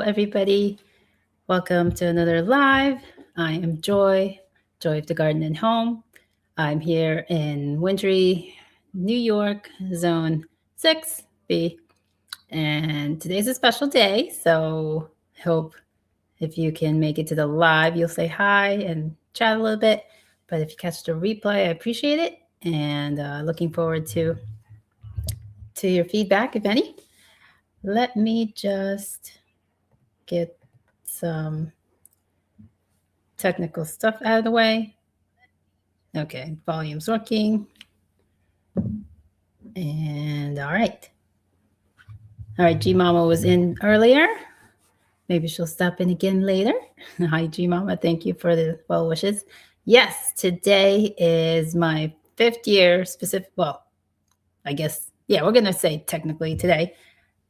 everybody. Welcome to another live. I am Joy, Joy of the Garden and Home. I'm here in wintry New York, Zone 6B. And today's a special day, so hope if you can make it to the live, you'll say hi and chat a little bit. But if you catch the replay, I appreciate it. And looking forward to your feedback, if any. Let me just get some technical stuff out of the way. Okay, volume's working. And all right. All right, G Mama was in earlier. Maybe she'll stop in again later. Hi, G Mama. Thank you for the well wishes. Yes, today is my 5th year specific. Well, I guess, yeah, we're going to say technically today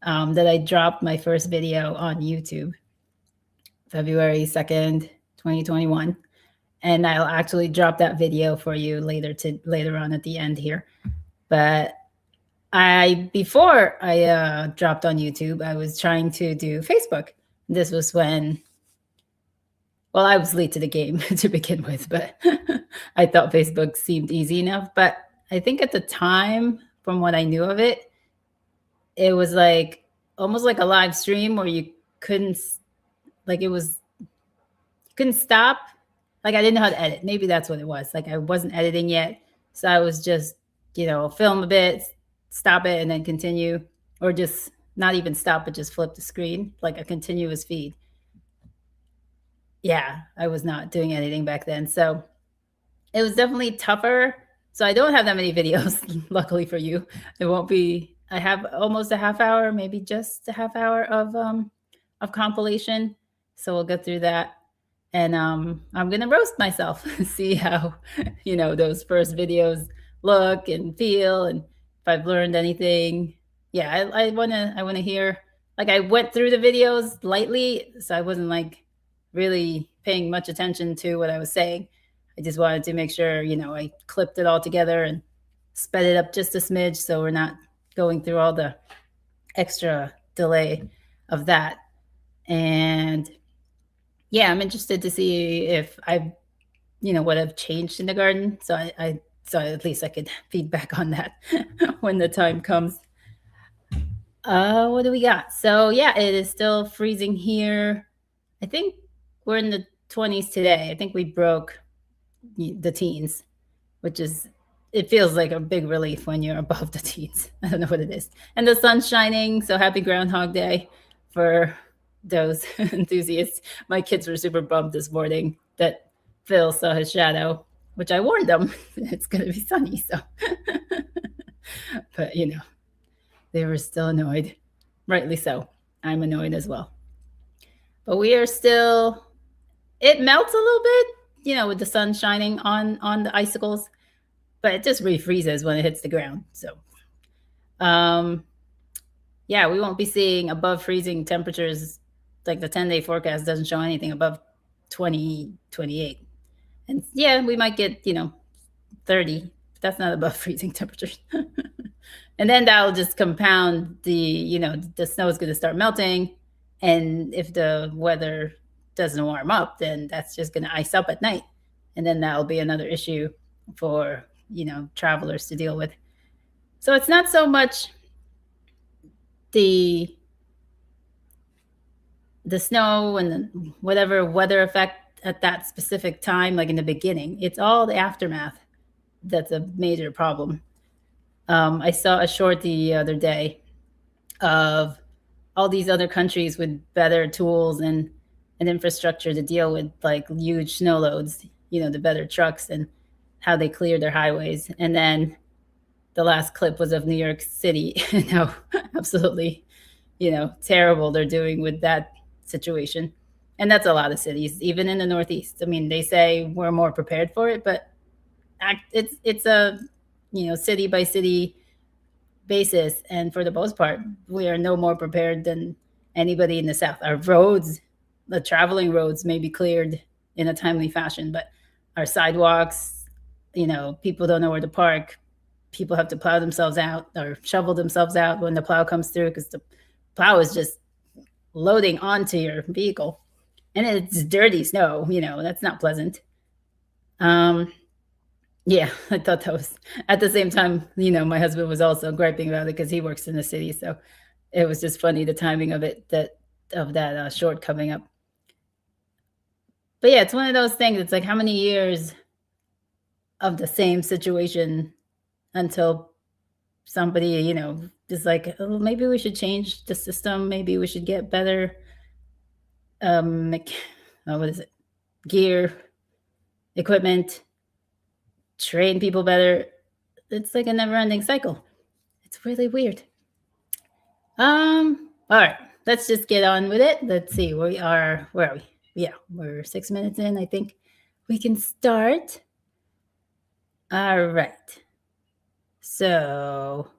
that I dropped my first video on YouTube, February 2nd, 2021. And I'll actually drop that video for you later on at the end here. But before I dropped on YouTube, I was trying to do Facebook. This was when, well, I was late to the game to begin with, but I thought Facebook seemed easy enough. But I think at the time, from what I knew of it, it was like almost like a live stream where you couldn't, like you couldn't stop. Like I didn't know how to edit. Maybe that's what it was. Like I wasn't editing yet. So I was just, film a bit, stop it, and then continue, or just not even stop, but just flip the screen, like a continuous feed. Yeah, I was not doing anything back then. So it was definitely tougher. So I don't have that many videos, luckily for you. It won't be, I have almost a half hour, maybe just a half hour of compilation. So we'll go through that. And I'm going to roast myself, see how, those first videos look and feel, and if I've learned anything. Yeah, I want to hear, like I went through the videos lightly, so I wasn't like really paying much attention to what I was saying. I just wanted to make sure, I clipped it all together and sped it up just a smidge so we're not going through all the extra delay of that. And yeah, I'm interested to see if I've, what I've changed in the garden. So so at least I could feedback on that when the time comes. What do we got? So yeah, it is still freezing here. I think we're in the 20s today. I think we broke the teens, which is, it feels like a big relief when you're above the teens. I don't know what it is. And the sun's shining, so happy Groundhog Day for those enthusiasts. My kids were super bummed this morning that Phil saw his shadow, which I warned them it's going to be sunny. So, but they were still annoyed. Rightly so. I'm annoyed as well. But we are still, it melts a little bit, with the sun shining on the icicles, but it just refreezes when it hits the ground. So, yeah, we won't be seeing above freezing temperatures. Like the 10-day forecast doesn't show anything above 20, 28. And yeah, we might get, 30. But that's not above freezing temperatures. And then that'll just compound the snow is going to start melting. And if the weather doesn't warm up, then that's just going to ice up at night. And then that'll be another issue for, travelers to deal with. So it's not so much the snow and the whatever weather effect at that specific time, like in the beginning. It's all the aftermath that's a major problem. I saw a short the other day of all these other countries with better tools and infrastructure to deal with like huge snow loads, the better trucks and how they clear their highways. And then the last clip was of New York City and how absolutely, terrible they're doing with that situation. And that's a lot of cities, even in the Northeast. I mean, they say we're more prepared for it, but it's a, city by city basis. And for the most part, we are no more prepared than anybody in the South. Our roads, the traveling roads may be cleared in a timely fashion, but our sidewalks, people don't know where to park. People have to plow themselves out or shovel themselves out when the plow comes through because the plow is just loading onto your vehicle, and it's dirty snow. That's not pleasant. Um, yeah, I thought that was at the same time. My husband was also griping about it because he works in the city, so it was just funny the timing of it that short coming up. But yeah, it's one of those things. It's like how many years of the same situation until somebody, is like, oh, maybe we should change the system. Maybe we should get better, what is it? Gear, equipment, train people better. It's like a never-ending cycle. It's really weird. All right, let's just get on with it. Let's see, where are we? Yeah, we're 6 minutes in. I think we can start. All right. So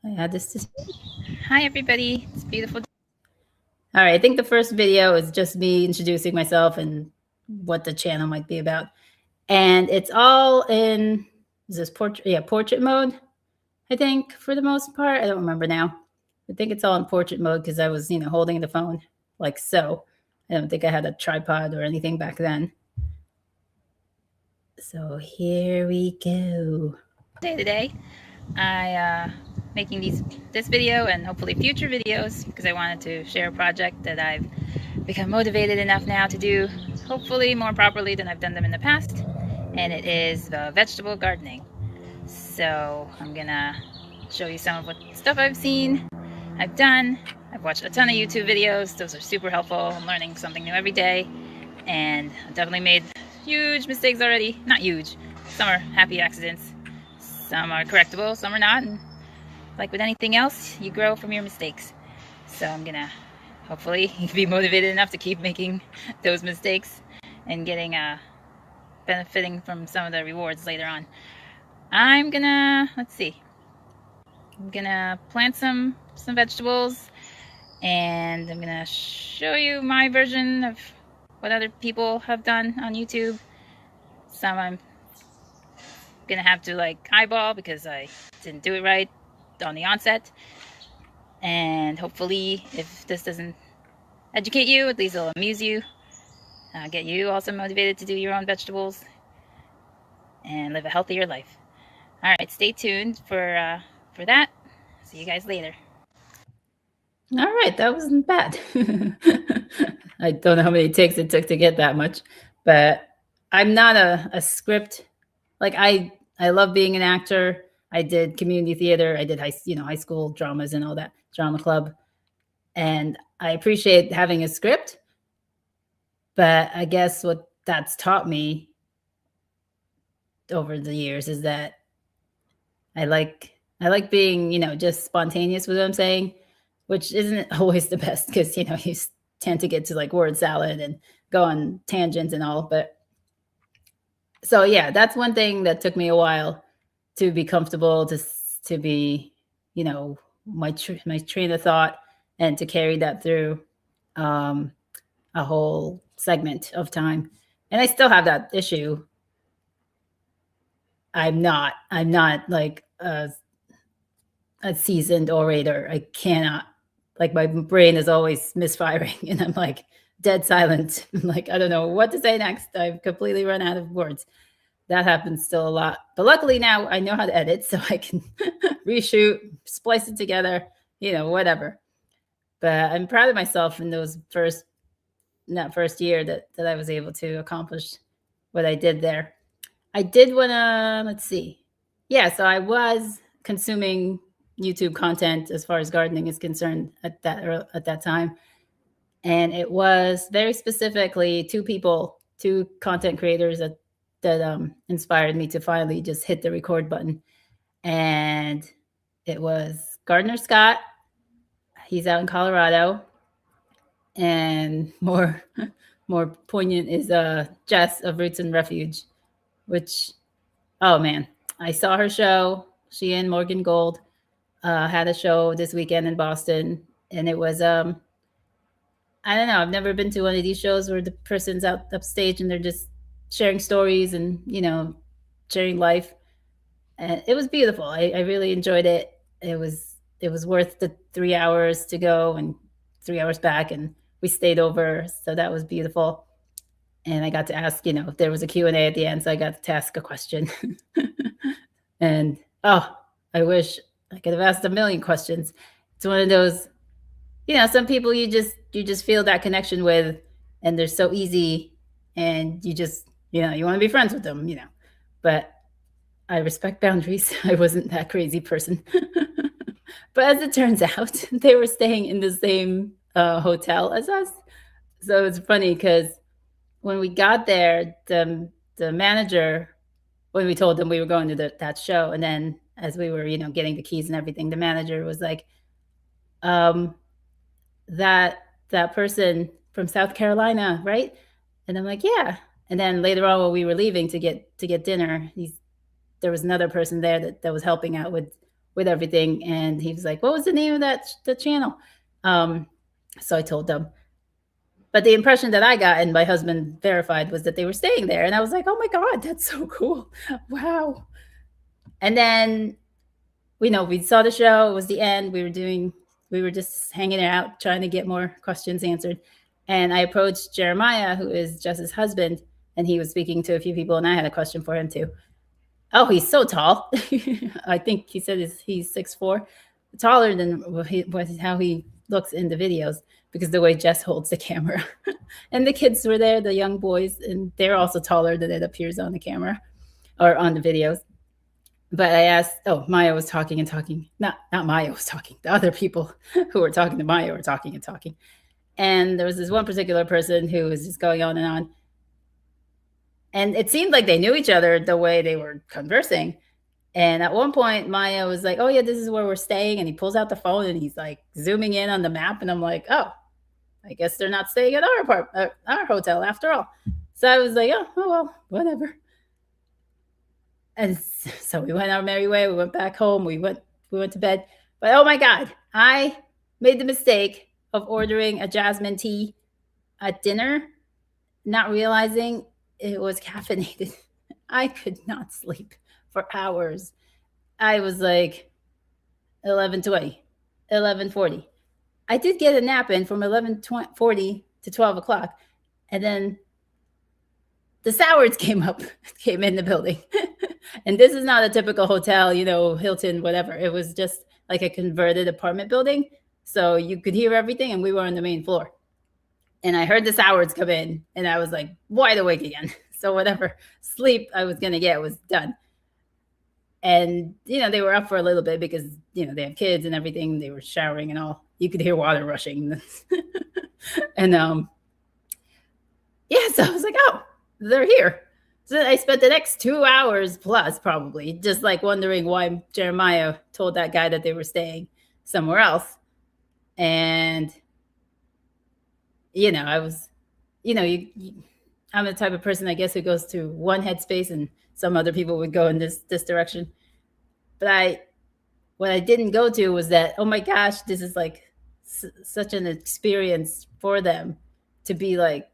I had this to say. Hi, everybody. It's beautiful. All right. I think the first video is just me introducing myself and what the channel might be about. And it's all in, is this portrait? Yeah, portrait mode, I think, for the most part. I don't remember now. I think it's all in portrait mode because I was, holding the phone like so. I don't think I had a tripod or anything back then. So here we go. Today, I making this video and hopefully future videos because I wanted to share a project that I've become motivated enough now to do, hopefully more properly than I've done them in the past, and it is the vegetable gardening. So I'm gonna show you some of what stuff I've seen, I've done. I've watched a ton of YouTube videos. Those are super helpful. I'm learning something new every day, and I've definitely made huge mistakes already. Not huge. Some are happy accidents. Some are correctable, some are not. And like with anything else, you grow from your mistakes. So I'm gonna hopefully be motivated enough to keep making those mistakes and getting benefiting from some of the rewards later on. I'm gonna, let's see. I'm gonna plant some vegetables, and I'm gonna show you my version of what other people have done on YouTube. Some I'm gonna have to like eyeball because I didn't do it right on the onset, and hopefully if this doesn't educate you, at least it'll amuse you, get you also motivated to do your own vegetables and live a healthier life. All right, stay tuned for that. See you guys later. All right, that wasn't bad. I don't know how many takes it took to get that much, but I'm not a script. Like I love being an actor. I did community theater. I did high school dramas and all that, drama club. And I appreciate having a script. But I guess what that's taught me over the years is that I like being, just spontaneous with what I'm saying, which isn't always the best because, you tend to get to like word salad and go on tangents and all. But so, yeah, that's one thing that took me a while to be comfortable, to be, my train of thought, and to carry that through a whole segment of time. And I still have that issue. I'm not like a seasoned orator. I cannot, like, my brain is always misfiring and I'm like dead silent. I'm like, I don't know what to say next. I've completely run out of words. That happens still a lot. But luckily now I know how to edit, so I can reshoot, splice it together, whatever. But I'm proud of myself in that first year that I was able to accomplish what I did there. I did want to, let's see. Yeah, so I was consuming YouTube content as far as gardening is concerned at that time. And it was very specifically two content creators that inspired me to finally just hit the record button. And it was Gardner Scott. He's out in Colorado. And more poignant is Jess of Roots and Refuge, which, oh man, I saw her show. She and Morgan Gold had a show this weekend in Boston, and it was I don't know. I've never been to one of these shows where the person's out upstage and they're just sharing stories and sharing life. And it was beautiful. I really enjoyed it. It was worth the 3 hours to go and 3 hours back, and we stayed over. So that was beautiful. And I got to ask, if there was a Q&A at the end. So I got to ask a question. And I wish I could have asked a million questions. It's one of those, some people you just feel that connection with, and they're so easy, and you just, you want to be friends with them. But I respect boundaries. I wasn't that crazy person. But as it turns out, they were staying in the same hotel as us. So it's funny because when we got there, the manager, when we told them we were going to that show, and then as we were, getting the keys and everything, the manager was like, that person from South Carolina, right? And I'm like, yeah. And then later on, when we were leaving to get dinner, there was another person there that was helping out with everything, and he was like, "What was the name of the channel?" So I told them. But the impression that I got, and my husband verified, was that they were staying there, and I was like, "Oh my god, that's so cool! Wow!" And then, we saw the show. It was the end. We were just hanging out, trying to get more questions answered. And I approached Jeremiah, who is Jess's husband, and he was speaking to a few people, and I had a question for him too. Oh, he's so tall. I think he said he's 6'4", taller than how he looks in the videos, because the way Jess holds the camera. And the kids were there, the young boys, and they're also taller than it appears on the camera or on the videos. But I asked, Maya was talking and talking. Not Maya was talking. The other people who were talking to Maya were talking and talking. And there was this one particular person who was just going on and on. And it seemed like they knew each other the way they were conversing. And at one point, Maya was like, "Oh, yeah, this is where we're staying." And he pulls out the phone and he's like zooming in on the map. And I'm like, "Oh, I guess they're not staying at our hotel after all." So I was like, "Oh, well, whatever." And so we went our merry way. We went back home. We went to bed. But oh my God, I made the mistake of ordering a jasmine tea at dinner, not realizing it was caffeinated. I could not sleep for hours. I was like 11:20, 11:40. I did get a nap in from 11:40 to 12 o'clock. And then the Sowards came in the building. And this is not a typical hotel, Hilton, whatever. It was just like a converted apartment building. So you could hear everything, and we were on the main floor. And I heard the Sowards come in, and I was like wide awake again. So whatever sleep I was going to get was done. And, they were up for a little bit because, they have kids and everything. They were showering and all. You could hear water rushing. And, so I was like, oh, they're here. So I spent the next 2 hours plus probably just like wondering why Jeremiah told that guy that they were staying somewhere else. And, I was, I'm the type of person, I guess, who goes to one headspace, and some other people would go in this direction. But what I didn't go to was that, oh my gosh, this is like such an experience for them to be like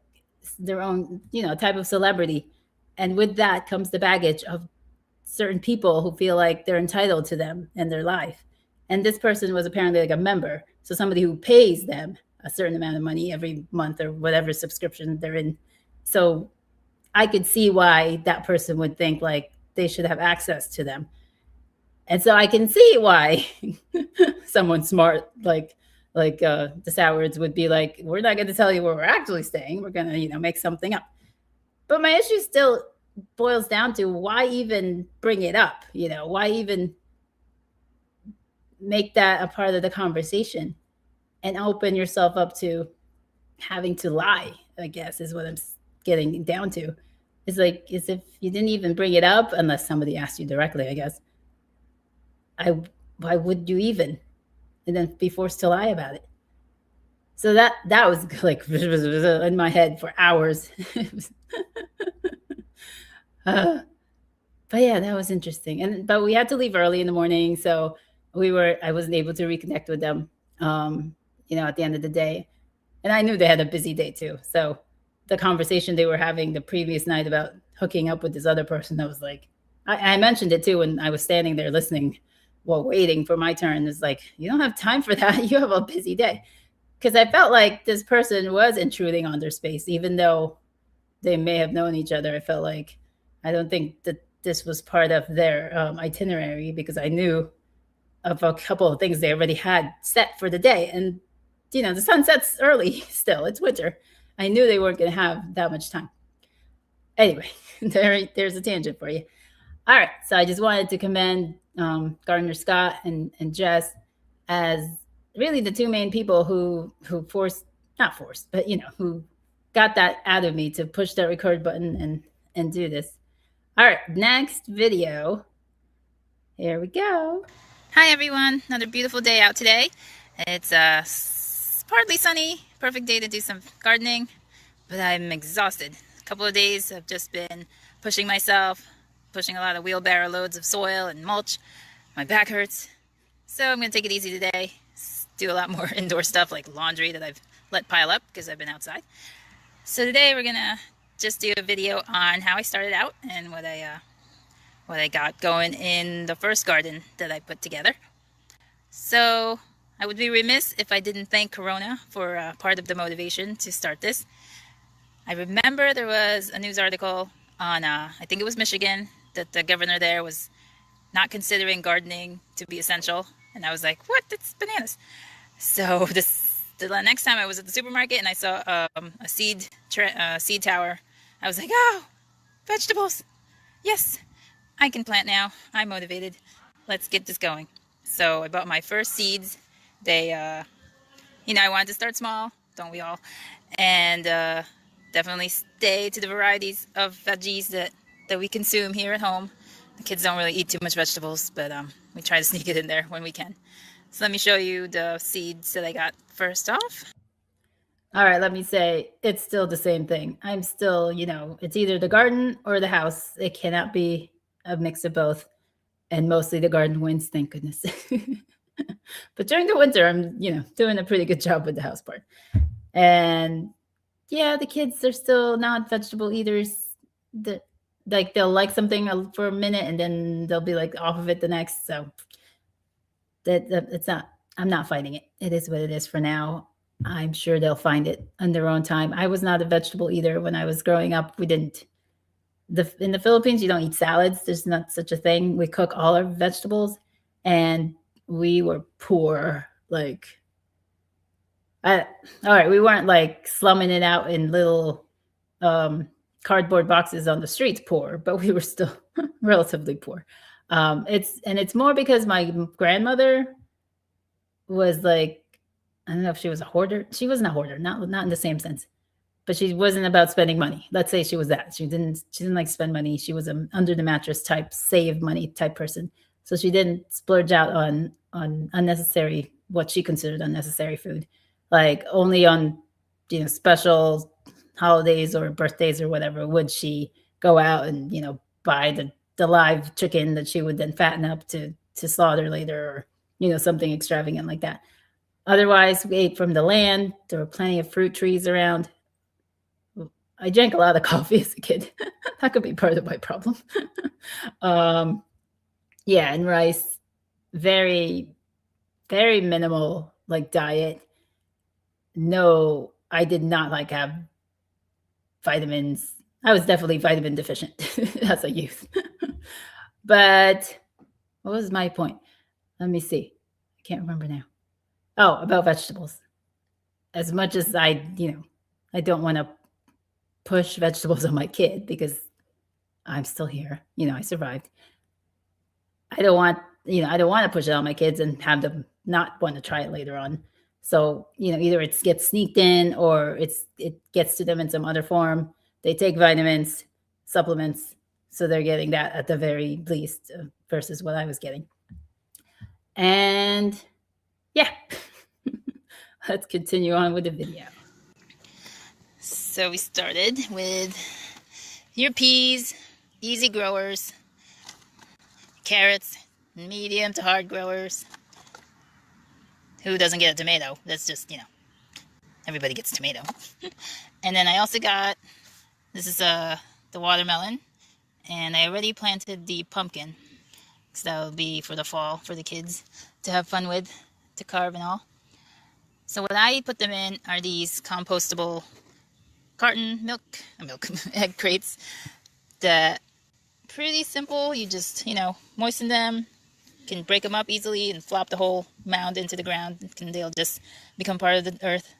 their own, type of celebrity. And with that comes the baggage of certain people who feel like they're entitled to them and their life. And this person was apparently like a member. So somebody who pays them a certain amount of money every month or whatever subscription they're in. So I could see why that person would think like they should have access to them. And so I can see why someone smart like the Sowards would be like, we're not going to tell you where we're actually staying. We're going to, make something up. But my issue still boils down to why even bring it up? Why even make that a part of the conversation and open yourself up to having to lie, I guess, is what I'm getting down to. It's like, as if you didn't even bring it up unless somebody asked you directly, I guess. Why would you even? And then be forced to lie about it. So that was like in my head for hours. But yeah, that was interesting. But we had to leave early in the morning, so I wasn't able to reconnect with them, at the end of the day. And I knew they had a busy day too. So the conversation they were having the previous night about hooking up with this other person, I was like, I mentioned it too when I was standing there listening while waiting for my turn. It's like, you don't have time for that. You have a busy day. because I felt like this person was intruding on their space, even though they may have known each other. I felt like I don't think that this was part of their itinerary, because I knew of a couple of things they already had set for the day. And, the sun sets early still. It's winter. I knew they weren't going to have that much time. Anyway, there's a tangent for you. All right. So I just wanted to commend Gardner Scott and Jess as really the two main people who not forced, but, who got that out of me to push that record button and do this. All right. Next video. Here we go. Hi, everyone. Another beautiful day out today. It's partly sunny. Perfect day to do some gardening, but I'm exhausted. A couple of days I've just been pushing myself, pushing a lot of wheelbarrow loads of soil and mulch. My back hurts. So I'm going to take it easy today. Do a lot more indoor stuff like laundry that I've let pile up because I've been outside. So today we're going to just do a video on how I started out and what I got going in the first garden that I put together. So I would be remiss if I didn't thank Corona for part of the motivation to start this. I remember there was a news article on, I think it was Michigan, that the governor there was not considering gardening to be essential. And I was like, what? That's bananas. So the next time I was at the supermarket and I saw a seed tower, I was like, oh, vegetables. Yes, I can plant now. I'm motivated. Let's get this going. So I bought my first seeds. They, I wanted to start small, don't we all? And definitely stay to the varieties of veggies that we consume here at home. The kids don't really eat too much vegetables, but we try to sneak it in there when we can. So let me show you the seeds that I got first off. All right, let me say, it's still the same thing. I'm still, it's either the garden or the house. It cannot be a mix of both. And mostly the garden wins, thank goodness. But during the winter, I'm, doing a pretty good job with the house part. And yeah, the kids are still not vegetable eaters. They'll like something for a minute and then they'll be like off of it the next. So I'm not fighting it. It is what it is for now. I'm sure they'll find it on their own time. I was not a vegetable eater when I was growing up. We didn't. In the Philippines, you don't eat salads. There's not such a thing. We cook all our vegetables, and we were poor. All right, we weren't like slumming it out in little cardboard boxes on the streets poor, but we were still relatively poor. It's more because my grandmother was like, I don't know if she was a hoarder. She wasn't a hoarder, not in the same sense. But she wasn't about spending money. Let's say she was that. She didn't like spend money. She was an under the mattress type, save money type person. So she didn't splurge out on unnecessary, what she considered unnecessary food. Like only on, special holidays or birthdays or whatever would she go out and, buy the live chicken that she would then fatten up to slaughter later, or, something extravagant like that. Otherwise, we ate from the land. There were plenty of fruit trees around. I drank a lot of coffee as a kid. That could be part of my problem. Yeah, and rice. Very, very minimal diet. No, I did not have vitamins. I was definitely vitamin deficient as a youth. But what was my point? Let me see. I can't remember now. Oh, about vegetables. As much as I don't want to push vegetables on my kid because I'm still here. I survived. I don't want to push it on my kids and have them not want to try it later on. So, either it gets sneaked in or it gets to them in some other form. They take vitamins, supplements, so they're getting that at the very least versus what I was getting. And yeah, let's continue on with the video. So we started with your peas, easy growers, carrots, medium to hard growers. Who doesn't get a tomato? That's just, everybody gets tomato. And then I also got, this is the watermelon, and I already planted the pumpkin. So that will be for the fall for the kids to have fun with, to carve and all. So what I put them in are these compostable carton egg crates that pretty simple. You just, moisten them, can break them up easily and flop the whole mound into the ground, and they'll just become part of the earth.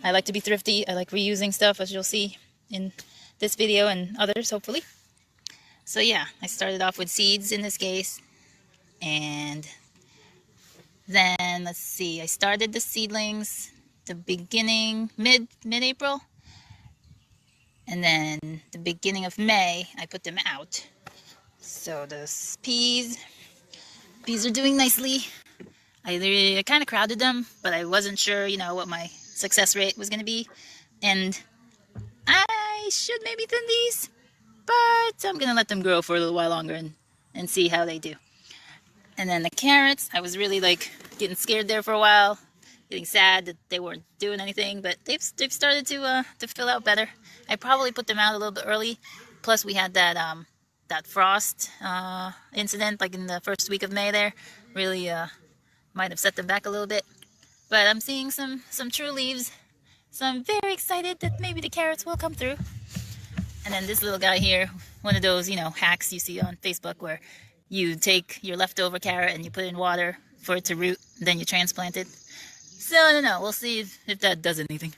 I like to be thrifty. I like reusing stuff, as you'll see in this video and others, hopefully. So yeah, I started off with seeds in this case, and then let's see, I started the seedlings the beginning, mid-April, and then the beginning of May, I put them out. So the peas are doing nicely. I kind of crowded them, but I wasn't sure, what my success rate was going to be. And I should maybe thin these, but I'm going to let them grow for a little while longer and see how they do. And then the carrots, I was really getting scared there for a while, getting sad that they weren't doing anything, but they've started to fill out better. I probably put them out a little bit early. Plus we had that frost incident in the first week of May there. Really might have set them back a little bit. But I'm seeing some true leaves, so I'm very excited that maybe the carrots will come through. And then this little guy here, one of those, hacks you see on Facebook where you take your leftover carrot and you put it in water for it to root, then you transplant it. So I don't know, we'll see if that does anything.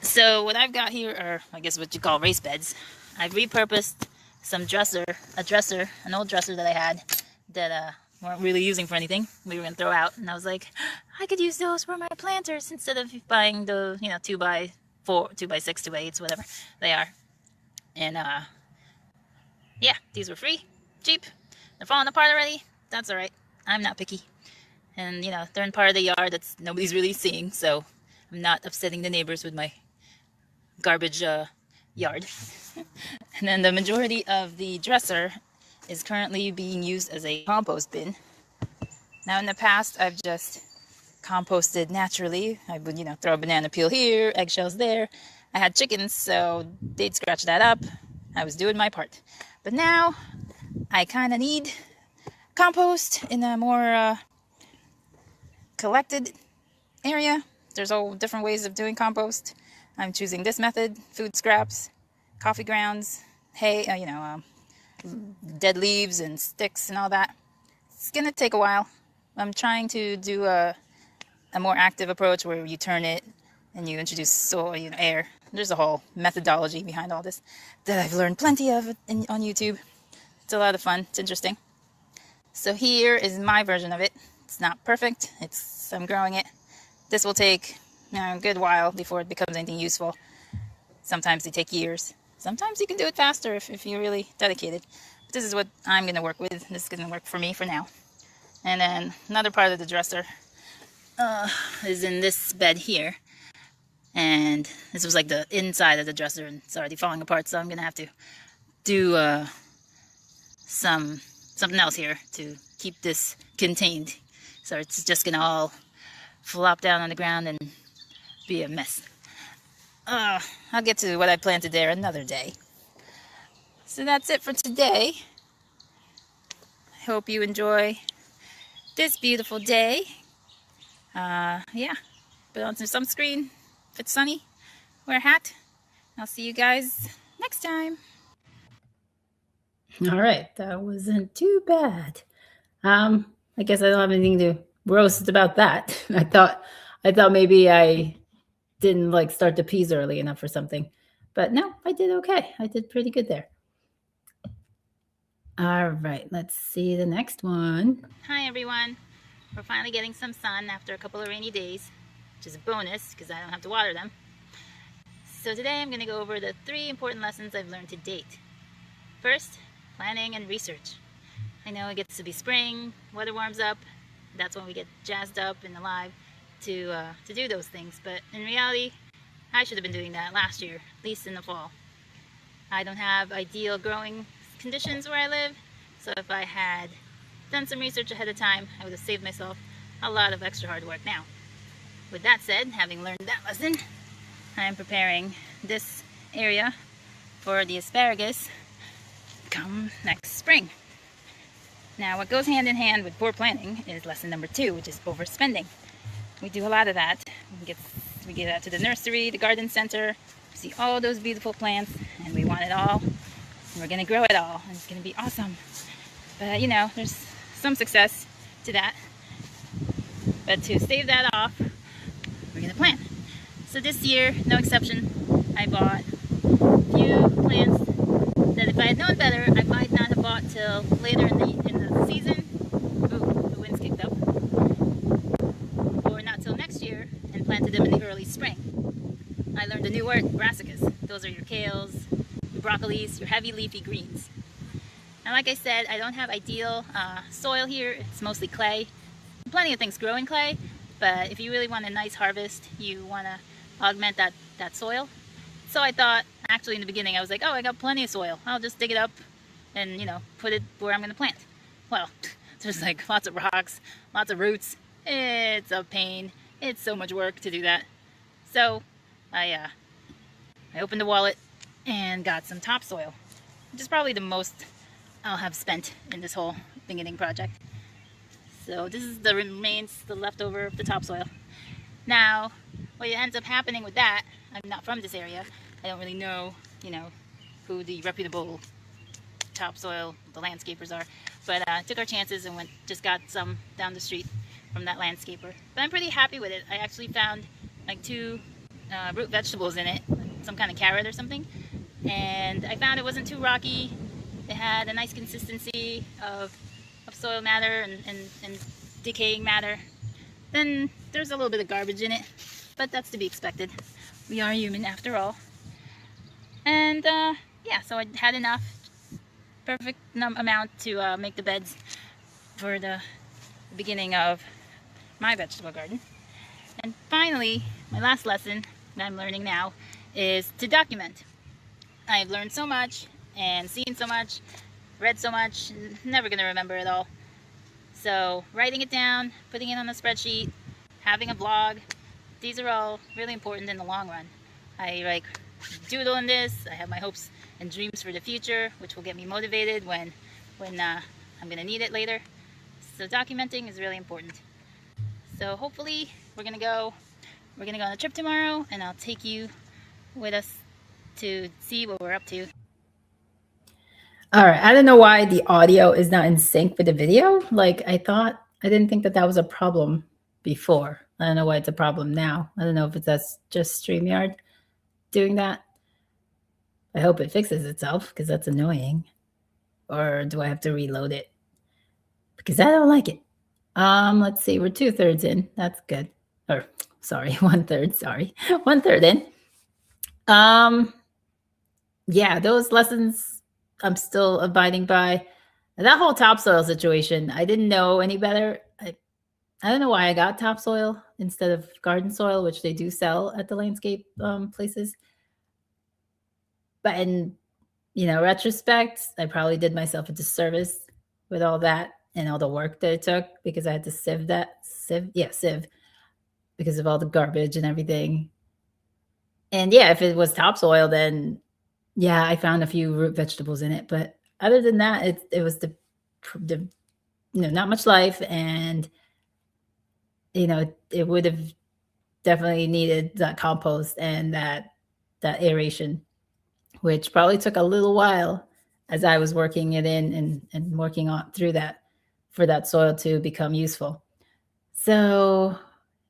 So what I've got here are, I guess what you call raised beds. I've repurposed some an old dresser that I had that weren't really using for anything. We were going to throw out, and I was like, I could use those for my planters instead of buying the 2x4, 2x6, 2x8s, whatever they are. And yeah, these were free, cheap. They're falling apart already. That's all right. I'm not picky. And they're in part of the yard that's nobody's really seeing, so I'm not upsetting the neighbors with my garbage yard. And then the majority of the dresser is currently being used as a compost bin. Now in the past, I've just composted naturally. I would, throw a banana peel here, eggshells there. I had chickens, so they'd scratch that up. I was doing my part. But now, I kind of need compost in a more collected area. There's all different ways of doing compost. I'm choosing this method: food scraps, coffee grounds, hay, dead leaves and sticks and all that. It's gonna take a while. I'm trying to do a more active approach where you turn it and you introduce soil, air. There's a whole methodology behind all this that I've learned plenty of on YouTube. It's a lot of fun. It's interesting. So here is my version of it. It's not perfect. I'm growing it. This will take a good while before it becomes anything useful. Sometimes they take years. Sometimes you can do it faster if you're really dedicated. But this is what I'm going to work with. This is going to work for me for now. And then another part of the dresser is in this bed here. And this was the inside of the dresser, and it's already falling apart, so I'm going to have to do something else here to keep this contained. So it's just going to all flop down on the ground and be a mess. I'll get to what I planted there another day. So that's it for today. I hope you enjoy this beautiful day. Yeah, put on some sunscreen if it's sunny, wear a hat. I'll see you guys next time. All right, that wasn't too bad. I guess I don't have anything to roast about that. I thought maybe I didn't start the peas early enough or something, but no, I did okay. I did pretty good there. All right, let's see the next one. Hi everyone. We're finally getting some sun after a couple of rainy days, which is a bonus because I don't have to water them. So today I'm going to go over the 3 important lessons I've learned to date. First, planning and research. I know it gets to be spring, weather warms up, that's when we get jazzed up and alive to do those things, but in reality, I should have been doing that last year, at least in the fall. I don't have ideal growing conditions where I live, so if I had done some research ahead of time, I would have saved myself a lot of extra hard work now. With that said, having learned that lesson, I am preparing this area for the asparagus come next spring. Now what goes hand in hand with poor planning is lesson number 2, which is overspending. we do a lot of that. We get out to the nursery, the garden center, see all those beautiful plants, and we want it all. And we're gonna grow it all, and it's gonna be awesome. But you know, there's some success to that. But to stave that off, we're gonna plant. So this year, no exception, I bought a few plants that if I had known better, I might not have bought till later in the season. Ooh, the wind's kicked up. Or not till next year, and planted them in the early spring. I learned a new word, brassicas. Those are your kales, your broccolis, your heavy leafy greens. And like I said, I don't have ideal soil here. It's mostly clay. Plenty of things grow in clay, but if you really want a nice harvest, you want to augment that soil. So I thought, actually in the beginning, I was like, oh, I got plenty of soil. I'll just dig it up and, you know, put it where I'm going to plant. Well, there's like lots of rocks, lots of roots. It's a pain. It's so much work to do that. So I opened the wallet and got some topsoil, which is probably the most I'll have spent in this whole beginning project. So this is the remains, the leftover of the topsoil. Now, what ends up happening with that, I'm not from this area. I don't really know, you know, who the reputable topsoil, the landscapers are. But took our chances and just got some down the street from that landscaper. But I'm pretty happy with it. I actually found like 2 root vegetables in it, some kind of carrot or something. And I found it wasn't too rocky. It had a nice consistency of soil matter and decaying matter. Then there's a little bit of garbage in it, but that's to be expected. We are human after all. And yeah, so I had enough, perfect amount to make the beds for the beginning of my vegetable garden. And finally, my last lesson that I'm learning now is to document. I've learned so much and seen so much, read so much, never gonna remember it all. So writing it down, putting it on a spreadsheet, having a blog, these are all really important in the long run. I like doodle in this. I have my hopes and dreams for the future, which will get me motivated when I'm gonna need it later. So documenting is really important. So hopefully we're gonna go on a trip tomorrow, and I'll take you with us to see what we're up to. All right, I don't know why the audio is not in sync with the video. Like I didn't think that was a problem before. I don't know why it's a problem now. I don't know if that's just StreamYard doing that. I hope it fixes itself because that's annoying. Or do I have to reload it? Because I don't like it. Let's see, we're 2/3 in. That's good. Or sorry, 1/3, sorry. 1/3 in. Yeah, those lessons I'm still abiding by. That whole topsoil situation, I didn't know any better. I don't know why I got topsoil instead of garden soil, which they do sell at the landscape places. But in, you know, retrospect, I probably did myself a disservice with all that and all the work that it took because I had to sieve because of all the garbage and everything. And yeah, if it was topsoil, then yeah, I found a few root vegetables in it. But other than that, it was the you know, not much life, and you know, it would have definitely needed that compost and that aeration, which probably took a little while as I was working it in and working on through that for that soil to become useful. So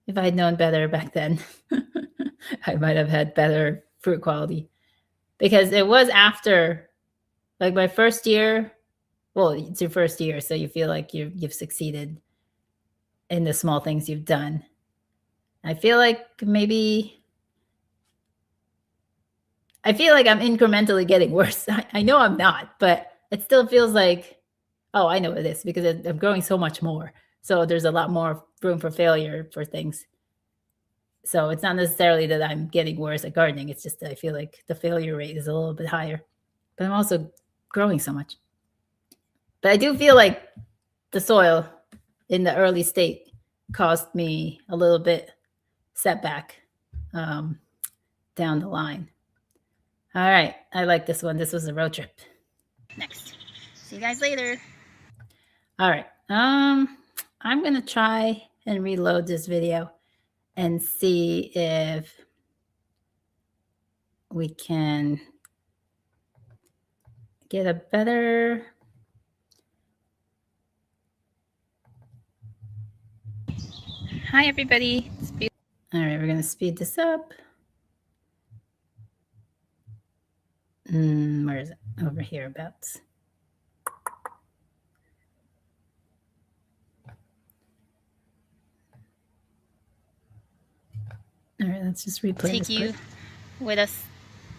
if I had known better back then, I might have had better fruit quality, because it was after like my first year. Well, it's your first year, so you feel like you've succeeded in the small things you've done. I feel like I'm incrementally getting worse. I know I'm not, but it still feels like, oh, I know it is because I'm growing so much more. So there's a lot more room for failure for things. So it's not necessarily that I'm getting worse at gardening. It's just that I feel like the failure rate is a little bit higher, but I'm also growing so much. But I do feel like the soil in the early state caused me a little bit setback down the line. All right, I like this one. This was a road trip. Next. See you guys later. All right. I'm gonna try and reload this video and see if we can get a better. Hi, everybody. All right, we're going to speed this up. Where is it? Over here, about. All right, let's just replay. Take you with us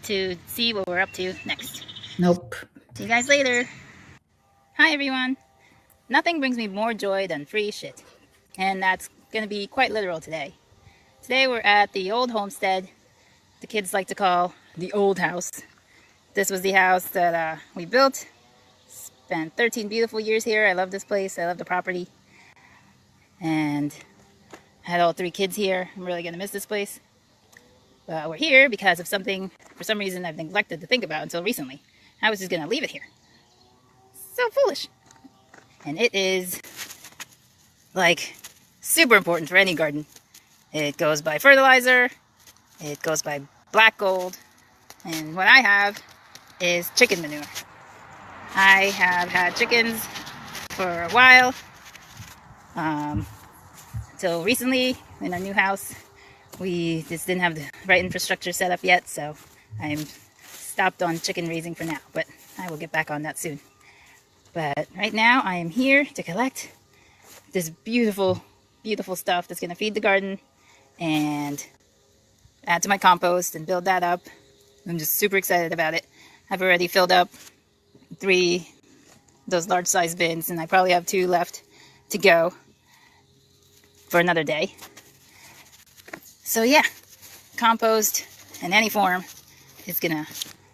to see what we're up to next. Nope. See you guys later. Hi, everyone. Nothing brings me more joy than free shit. And that's going to be quite literal today. Today we're at the old homestead, the kids like to call the old house. This was the house that we built. Spent 13 beautiful years here. I love this place. I love the property. And I had all 3 kids here. I'm really going to miss this place. But we're here because of something, for some reason, I've neglected to think about until recently. I was just going to leave it here. So foolish. And it is, like, super important for any garden. It goes by fertilizer. It goes by black gold. And what I have is chicken manure. I have had chickens for a while. Until recently, in our new house, we just didn't have the right infrastructure set up yet, so I'm stopped on chicken raising for now, but I will get back on that soon. But right now, I am here to collect this beautiful, beautiful stuff that's going to feed the garden and add to my compost and build that up. I'm just super excited about it. I've already filled up 3 those large size bins, and I probably have 2 left to go for another day. So yeah, compost in any form is gonna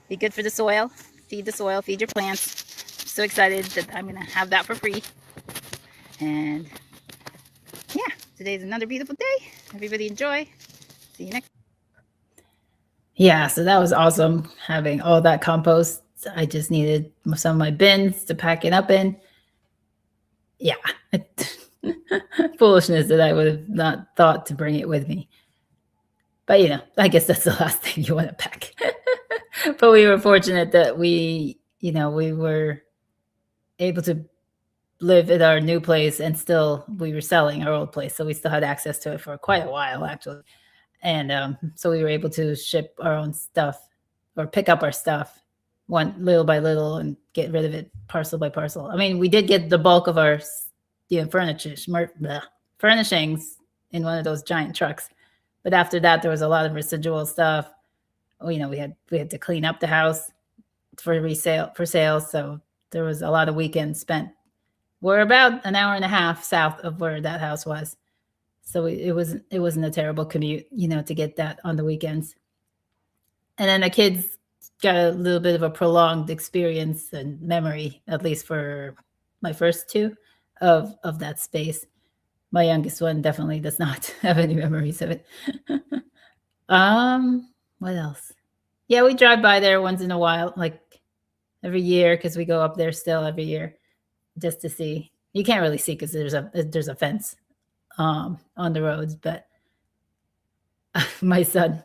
be good for the soil, feed your plants. I'm so excited that I'm gonna have that for free. And yeah, today's another beautiful day. Everybody enjoy. See you next. Yeah, so that was awesome having all that compost. I just needed some of my bins to pack it up in. Yeah, foolishness that I would have not thought to bring it with me. But, you know, I guess that's the last thing you want to pack. But we were fortunate that we were able to live at our new place, and still we were selling our old place. So we still had access to it for quite a while, actually. And so we were able to ship our own stuff, or pick up our stuff one little by little and get rid of it parcel by parcel. I mean, we did get the bulk of our furnishings in one of those giant trucks. But after that, there was a lot of residual stuff. We had to clean up the house for sale. So there was a lot of weekends spent. We're about an hour and a half south of where that house was. So it wasn't a terrible commute, to get that on the weekends. And then the kids got a little bit of a prolonged experience and memory, at least for my first 2 of that space. My youngest one definitely does not have any memories of it. What else? Yeah, we drive by there once in a while, like every year, because we go up there still every year just to see. You can't really see because there's a fence on the roads, but my son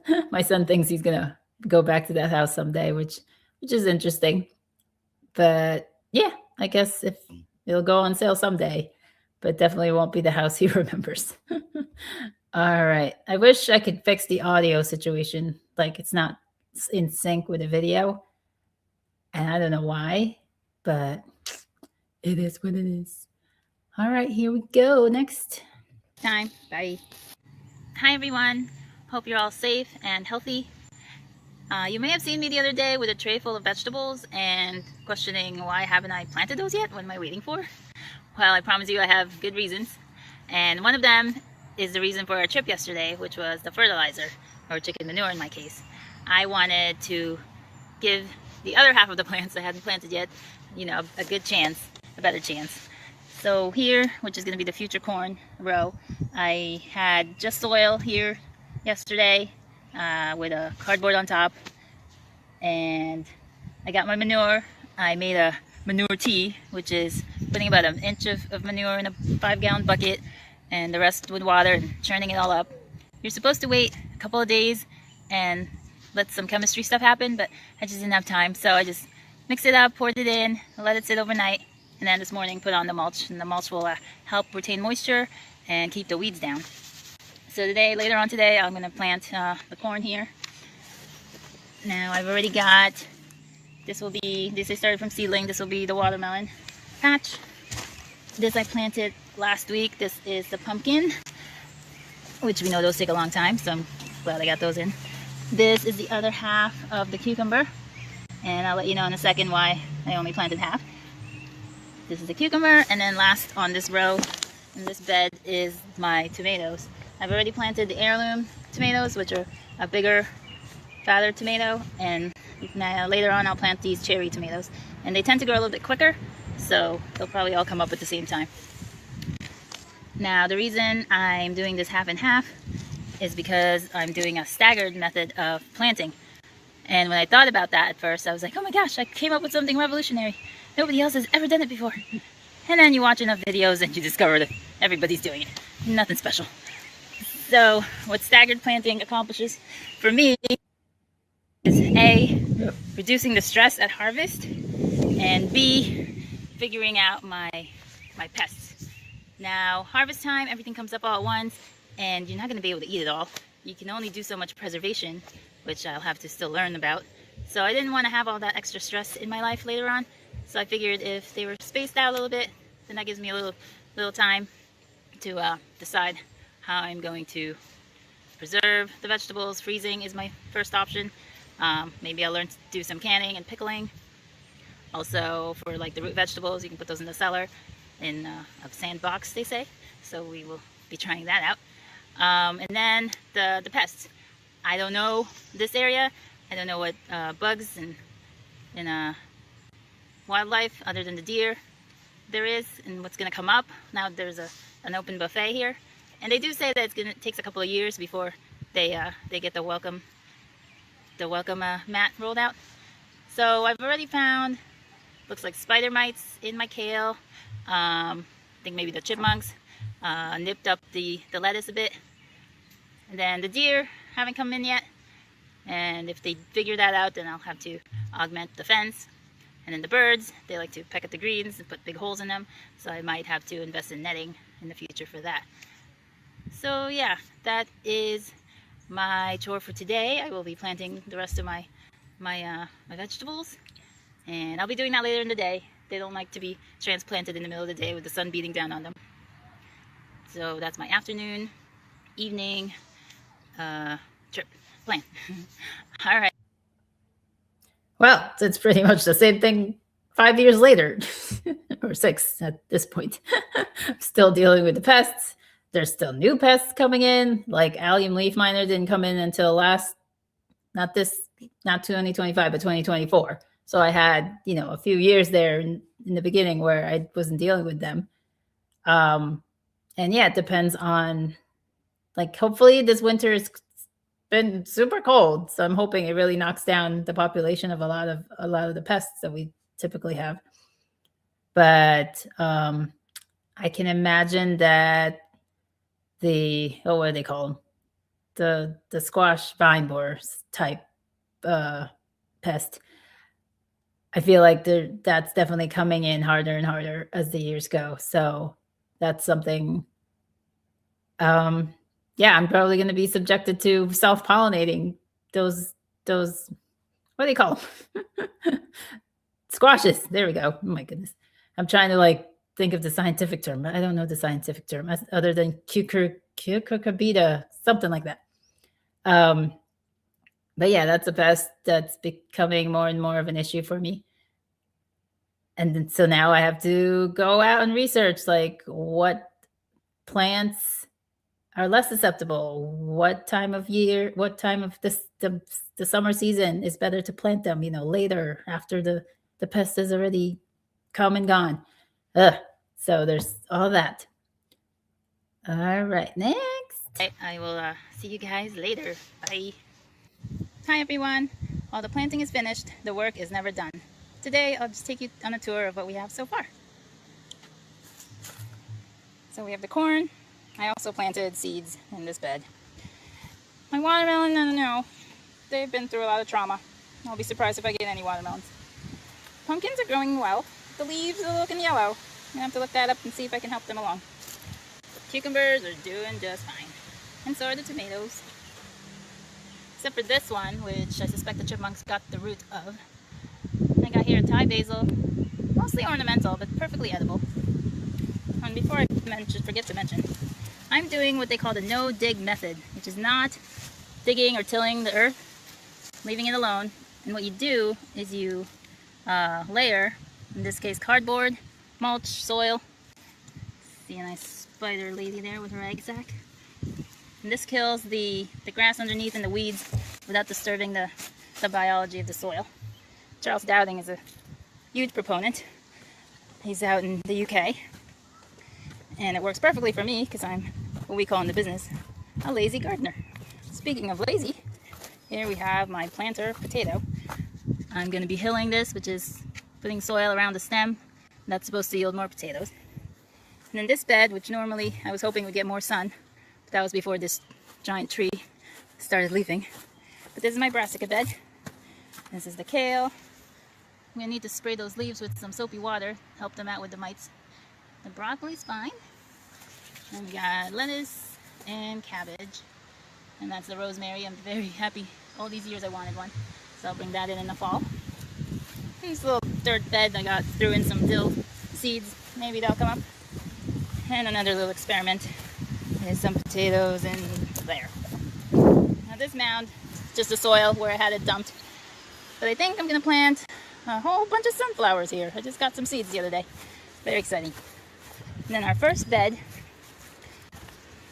thinks he's gonna go back to that house someday, which is interesting. But yeah, I guess if it'll go on sale someday, but definitely won't be the house he remembers. All right. I wish I could fix the audio situation. Like, it's not in sync with the video. And I don't know why, but it is what it is. All right, here we go. Next time. Bye. Hi, everyone. Hope you're all safe and healthy. You may have seen me the other day with a tray full of vegetables and questioning why haven't I planted those yet? What am I waiting for? Well, I promise you I have good reasons. And one of them is the reason for our trip yesterday, which was the fertilizer, or chicken manure in my case. I wanted to give the other half of the plants I hadn't planted yet, a good chance, a better chance. So here, which is going to be the future corn row, I had just soil here yesterday with a cardboard on top. And I got my manure. I made a manure tea, which is putting about 1 inch of manure in a 5-gallon bucket and the rest with water and churning it all up. You're supposed to wait a couple of days and let some chemistry stuff happen, but I just didn't have time, so I just mixed it up, poured it in, let it sit overnight, and then this morning put on the mulch, and the mulch will help retain moisture and keep the weeds down. So today, later on today, I'm going to plant the corn here. Now I've already got, this I started from seedling, this will be the watermelon patch. This I planted last week. This is the pumpkin, which we know those take a long time, so I'm glad I got those in. This is the other half of the cucumber, and I'll let you know in a second why I only planted half. This is the cucumber, and then last on this row in this bed is my tomatoes. I've already planted the heirloom tomatoes, which are a bigger, fatter tomato, and now later on I'll plant these cherry tomatoes, and they tend to grow a little bit quicker, so they'll probably all come up at the same time. Now the reason I'm doing this half and half is because I'm doing a staggered method of planting. And when I thought about that at first, I was like, oh my gosh, I came up with something revolutionary. Nobody else has ever done it before. And then you watch enough videos and you discover that everybody's doing it. Nothing special. So what staggered planting accomplishes for me is A, reducing the stress at harvest, and B, figuring out my pests. Now, harvest time, everything comes up all at once, and you're not going to be able to eat it all. You can only do so much preservation, which I'll have to still learn about. So I didn't want to have all that extra stress in my life later on. So I figured if they were spaced out a little bit, then that gives me a little time to decide how I'm going to preserve the vegetables. Freezing is my first option. Maybe I'll learn to do some canning and pickling. Also, for like the root vegetables, you can put those in the cellar in a sandbox, they say. So we will be trying that out. And then the pests. I don't know this area. I don't know what bugs and wildlife other than the deer there is and what's going to come up. Now there's an open buffet here, and they do say that it takes a couple of years before they get the welcome mat rolled out. So I've already found, looks like spider mites in my kale. I think maybe the chipmunks nipped up the lettuce a bit. And then the deer haven't come in yet. And if they figure that out, then I'll have to augment the fence. And then the birds, they like to peck at the greens and put big holes in them. So I might have to invest in netting in the future for that. So yeah, that is my chore for today. I will be planting the rest of my vegetables. And I'll be doing that later in the day. They don't like to be transplanted in the middle of the day with the sun beating down on them. So that's my afternoon, evening trip plan. All right. Well, it's pretty much the same thing 5 years later, or 6 at this point. I'm still dealing with the pests. There's still new pests coming in, like allium leaf miner didn't come in until not 2025, but 2024. So I had, a few years there in the beginning where I wasn't dealing with them. And yeah, it depends on, like, hopefully this winter has been super cold. So I'm hoping it really knocks down the population of a lot of the pests that we typically have. But I can imagine that what are they called? The squash vine borer type pest. I feel like that's definitely coming in harder and harder as the years go. So that's something. Yeah, I'm probably going to be subjected to self-pollinating those what do they call them? Squashes. There we go. Oh my goodness. I'm trying to think of the scientific term, but I don't know the scientific term other than cucurbita, something like that. But yeah, that's a pest that's becoming more and more of an issue for me. And then, so now I have to go out and research what plants are less susceptible, what time of year, what time of the summer season is better to plant them, later after the pest has already come and gone. So there's all that. All right, next. I will see you guys later. Bye. Hi everyone. While the planting is finished, the work is never done. Today I'll just take you on a tour of what we have so far. So we have the corn. I also planted seeds in this bed. My watermelon, I don't know. They've been through a lot of trauma. I'll be surprised if I get any watermelons. Pumpkins are growing well. The leaves are looking yellow. I'm gonna have to look that up and see if I can help them along. Cucumbers are doing just fine. And so are the tomatoes. Except for this one, which I suspect the chipmunks got the root of. I got here Thai basil, mostly ornamental, but perfectly edible. And before I forget to mention, I'm doing what they call the no-dig method, which is not digging or tilling the earth, leaving it alone. And what you do is you layer, in this case cardboard, mulch, soil. See a nice spider lady there with her egg sac. And this kills the grass underneath and the weeds without disturbing the biology of the soil. Charles Dowding is a huge proponent. He's out in the UK. And it works perfectly for me because I'm what we call in the business a lazy gardener. Speaking of lazy, here we have my planter potato. I'm going to be hilling this, which is putting soil around the stem. That's supposed to yield more potatoes. And then this bed, which normally I was hoping would get more sun, but that was before this giant tree started leafing. But this is my brassica bed. This is the kale. I'm going to need to spray those leaves with some soapy water, help them out with the mites. The broccoli's fine. And we got lettuce and cabbage. And that's the rosemary. I'm very happy. All these years I wanted one. So I'll bring that in the fall. And this little dirt bed I threw in some dill seeds. Maybe they'll come up. And another little experiment is some potatoes in there. Now this mound, just the soil where I had it dumped. But I think I'm going to plant a whole bunch of sunflowers here. I just got some seeds the other day. Very exciting. And then our first bed,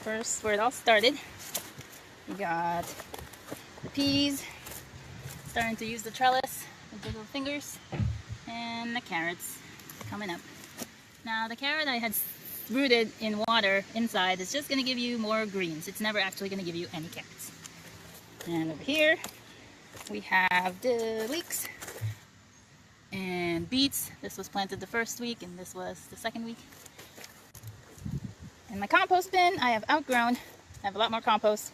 where it all started, we got the peas, starting to use the trellis with the little fingers, and the carrots coming up. Now the carrot I had rooted in water inside is just going to give you more greens. It's never actually going to give you any carrots. And over here we have the leeks and beets. This was planted the first week and this was the second week. In my compost bin, I have outgrown. I have a lot more compost.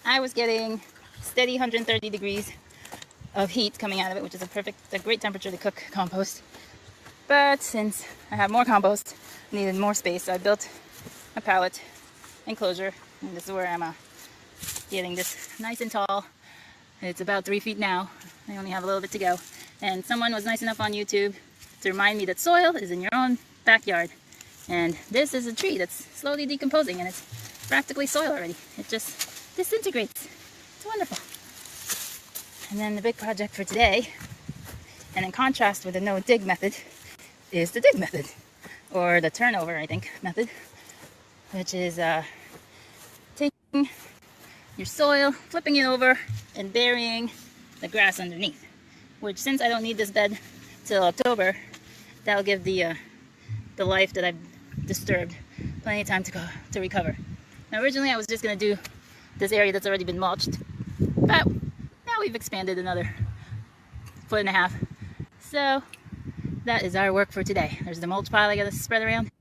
I was getting steady 130 degrees of heat coming out of it, which is a great temperature to cook compost. But since I have more compost, I needed more space, so I built a pallet enclosure. And this is where I'm getting this nice and tall. It's about 3 feet now. I only have a little bit to go. And someone was nice enough on YouTube to remind me that soil is in your own backyard. And this is a tree that's slowly decomposing and it's practically soil already. It just disintegrates. It's wonderful. And then the big project for today, and in contrast with the no-dig method, is the dig method. Or the turnover, I think, method. Which is taking your soil, flipping it over, and burying the grass underneath. Which, since I don't need this bed till October, that'll give the life that I've disturbed plenty of time to recover. Now originally I was just going to do this area that's already been mulched, but now we've expanded another 1.5 feet. So that is our work for today. There's the mulch pile I got to spread around.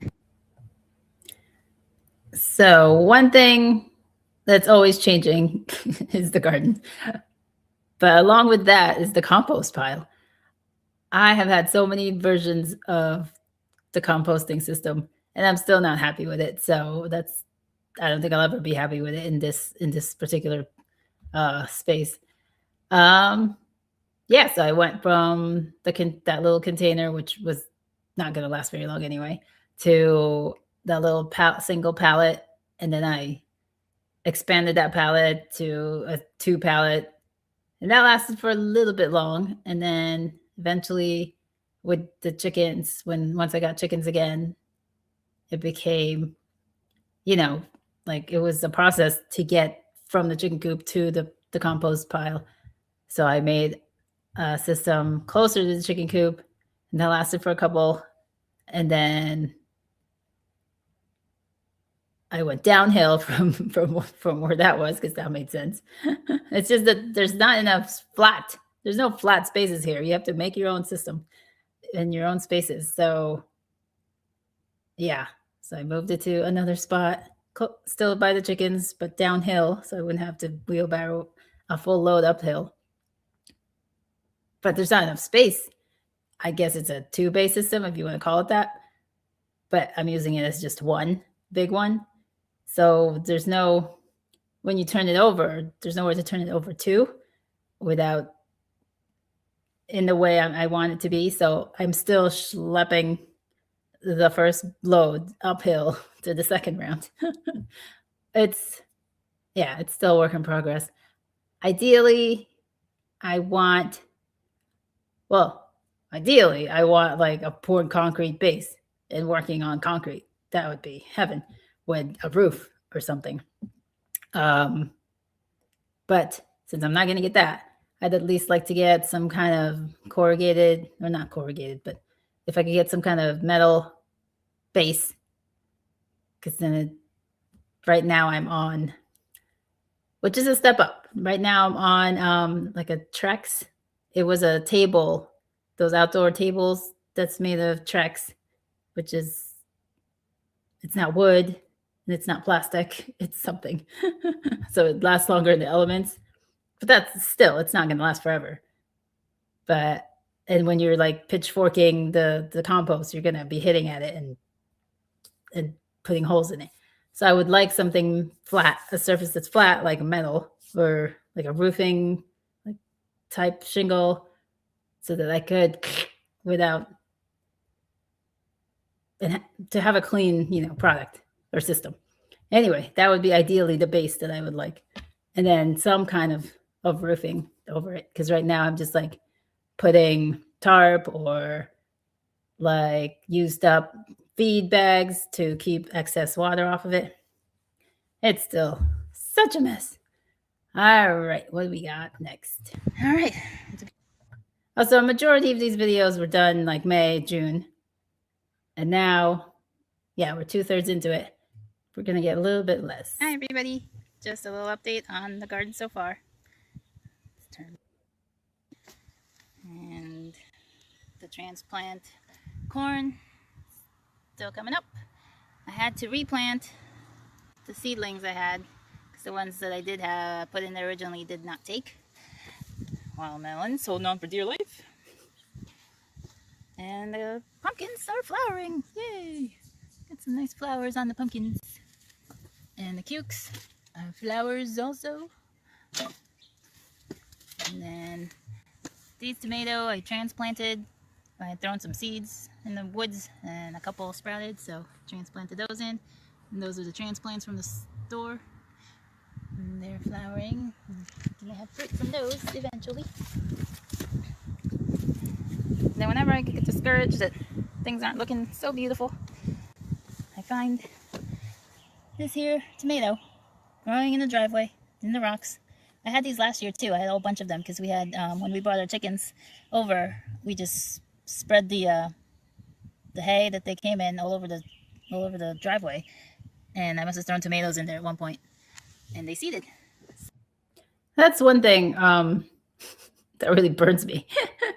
So one thing that's always changing is the garden. But along with that is the compost pile. I have had so many versions of the composting system and I'm still not happy with it. So I don't think I'll ever be happy with it in this particular space. Yeah, so I went from that little container, which was not going to last very long anyway, to that little single pallet. And then I expanded that pallet to a 2 pallet. And that lasted for a little bit long. And then eventually with the chickens, once I got chickens again, it became, like it was a process to get from the chicken coop to the compost pile. So I made a system closer to the chicken coop, and that lasted for a couple. And then I went downhill from where that was, because that made sense. It's just that there's no flat spaces here. You have to make your own system in your own spaces. So yeah, so I moved it to another spot still by the chickens, but downhill, so I wouldn't have to wheelbarrow a full load uphill. But there's not enough space. I guess it's a 2-bay system, if you want to call it that. But I'm using it as just one big one. So there's no, when you turn it over, there's nowhere to turn it over to without in the way I want it to be. So I'm still schlepping the first load uphill to the second round. it's still a work in progress. Ideally, I want like a poured concrete base and working on concrete. That would be heaven with a roof or something. But since I'm not going to get that, I'd at least like to get some kind of corrugated, or not corrugated, but if I could get some kind of metal base, because then right now I'm on, which is a step up. Right now I'm on like a Trex. It was a table, those outdoor tables that's made of Trex, which is, it's not wood and it's not plastic, it's something. So it lasts longer in the elements, but that's still, it's not going to last forever. But, and when you're like pitchforking the compost, you're going to be hitting at it and putting holes in it. So I would like something flat, a surface that's flat, like metal or like a roofing like type shingle, so that I could, without, and to have a clean, product or system. Anyway, that would be ideally the base that I would like. And then some kind of roofing over it. Because right now I'm just like putting tarp or like used up feed bags to keep excess water off of it. It's still such a mess. All right, what do we got next? All right. Also, a majority of these videos were done like May, June. And now, yeah, we're 2/3 into it. We're going to get a little bit less. Hi, everybody. Just a little update on the garden so far. Let's turn. And the transplant corn still coming up. I had to replant the seedlings I had because the ones that I did have put in there originally did not take. Wild melons holding on for dear life. And the pumpkins are flowering. Yay! Got some nice flowers on the pumpkins. And the cukes are flowers also. And then these tomato I transplanted. I had thrown some seeds in the woods and a couple sprouted, so transplanted those in. And those are the transplants from the store. And they're flowering. I'm gonna have fruit from those eventually. Then whenever I get discouraged that things aren't looking so beautiful, I find this here tomato growing in the driveway, in the rocks. I had these last year too. I had a whole bunch of them because we had, when we brought our chickens over, we just spread the hay that they came in all over the driveway. And I must have thrown tomatoes in there at one point. And they seeded. That's one thing that really burns me.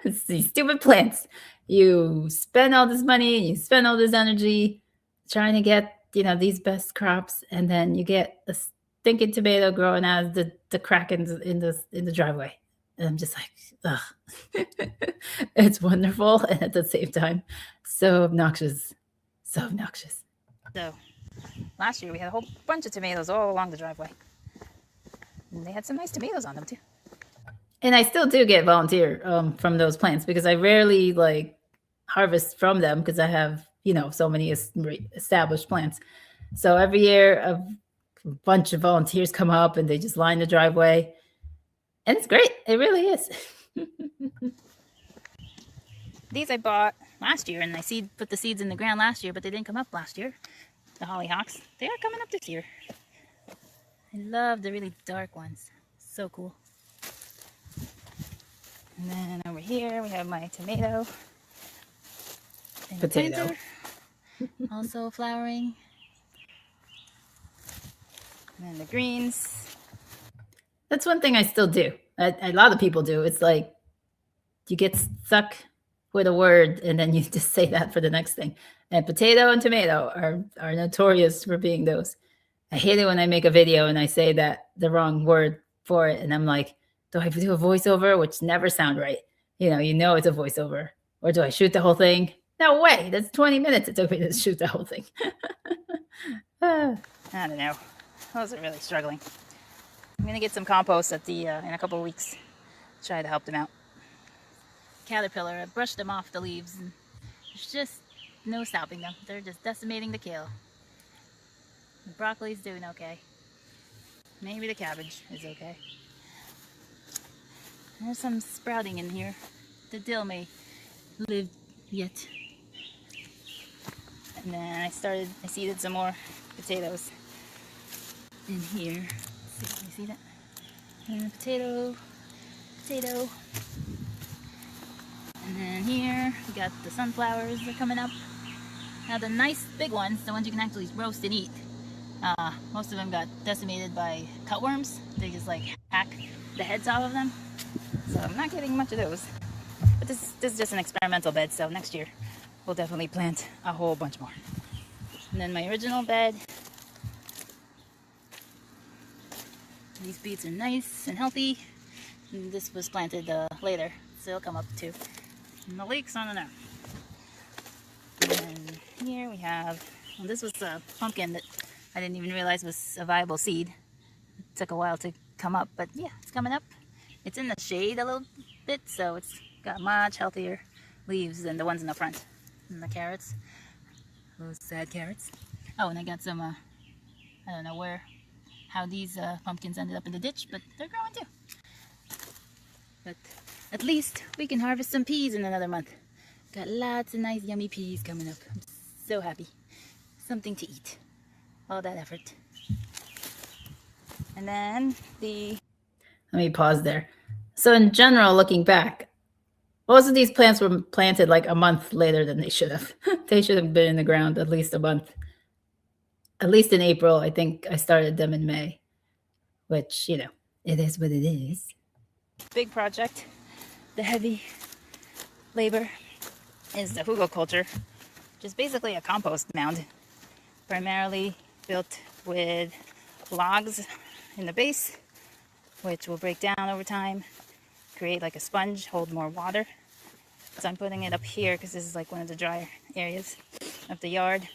It's these stupid plants. You spend all this money, you spend all this energy trying to get, these best crops, and then you get a stinking tomato growing out of the crack in the driveway. And I'm just like, ugh. It's wonderful, and at the same time, so obnoxious. So obnoxious. So last year we had a whole bunch of tomatoes all along the driveway. And they had some nice tomatoes on them too. And I still do get volunteer from those plants because I rarely like harvest from them because I have, so many established plants. So every year a bunch of volunteers come up and they just line the driveway. And it's great. It really is. These I bought last year, and I put the seeds in the ground last year, but they didn't come up last year. The hollyhocks. They are coming up this year. I love the really dark ones. So cool. And then over here we have my tomato. And potato. Also flowering. And then the greens. That's one thing I still do. A lot of people do. It's like you get stuck with a word and then you just say that for the next thing. And potato and tomato are notorious for being those. I hate it when I make a video and I say that the wrong word for it. And I'm like, do I do a voiceover? Which never sound right. You know it's a voiceover. Or do I shoot the whole thing? No way. That's 20 minutes it took me to shoot the whole thing. I don't know. I wasn't really struggling. I'm going to get some compost at the in a couple of weeks. Try to help them out. Caterpillar, I brushed them off the leaves, and there's just no stopping them. They're just decimating the kale. The broccoli's doing okay. Maybe the cabbage is okay. There's some sprouting in here. The dill may live yet. And then I seeded some more potatoes in here. Let's see, you see that? And potato. And then here we got the sunflowers that are coming up. Now the nice big ones, the ones you can actually roast and eat, most of them got decimated by cutworms. They just like hack the heads off of them. So I'm not getting much of those. But this is just an experimental bed, so next year we'll definitely plant a whole bunch more. And then my original bed. These beets are nice and healthy. And this was planted later, so it'll come up too. And the leeks, I don't know. And then here we have, well, this was a pumpkin that I didn't even realize was a viable seed. It took a while to come up, but yeah, it's coming up. It's in the shade a little bit, so it's got much healthier leaves than the ones in the front. And the carrots, those sad carrots. Oh, and I got some, I don't know how these pumpkins ended up in the ditch, but they're growing too. But at least we can harvest some peas in another month. Got lots of nice yummy peas coming up. I'm so happy. Something to eat. All that effort. And then let me pause there. So in general, looking back, most of these plants were planted like a month later than they should have. They should have been in the ground at least a month. At least in April. I think I started them in May, which, it is what it is. Big project, the heavy labor, is the hugelkultur, which is basically a compost mound, primarily built with logs in the base, which will break down over time, create like a sponge, hold more water. So I'm putting it up here because this is like one of the drier areas of the yard.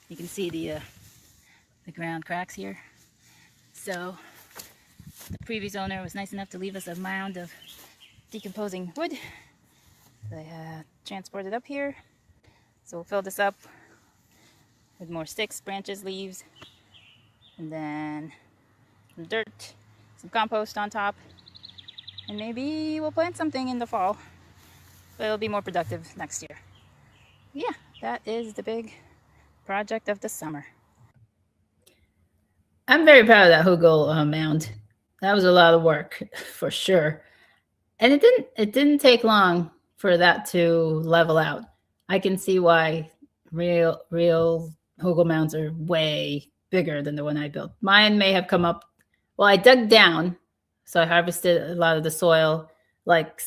You can see the ground cracks here. So the previous owner was nice enough to leave us a mound of decomposing wood. They transported up here. So we'll fill this up with more sticks, branches, leaves, and then some dirt, some compost on top, and maybe we'll plant something in the fall, but it'll be more productive next year. Yeah, that is the big project of the summer. I'm very proud of that hugel mound. That was a lot of work for sure. And it didn't take long for that to level out. I can see why real hugel mounds are way bigger than the one I built. Mine may have come up, well, I dug down, so I harvested a lot of the soil, like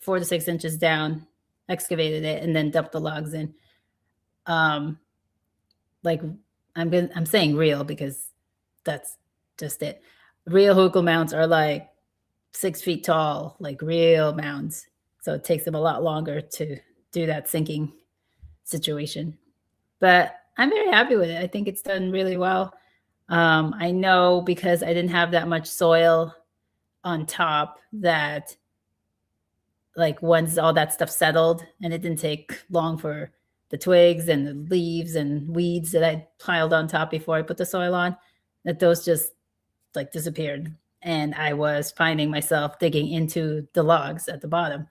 4 to 6 inches down, excavated it, and then dumped the logs in. Like I'm saying real because that's just it. Real hugel mounds are like 6 feet tall, like real mounds. So it takes them a lot longer to do that sinking situation. But I'm very happy with it. I think it's done really well. I know because I didn't have that much soil on top that like once all that stuff settled, and it didn't take long for the twigs and the leaves and weeds that I piled on top before I put the soil on, that those just like disappeared. And I was finding myself digging into the logs at the bottom,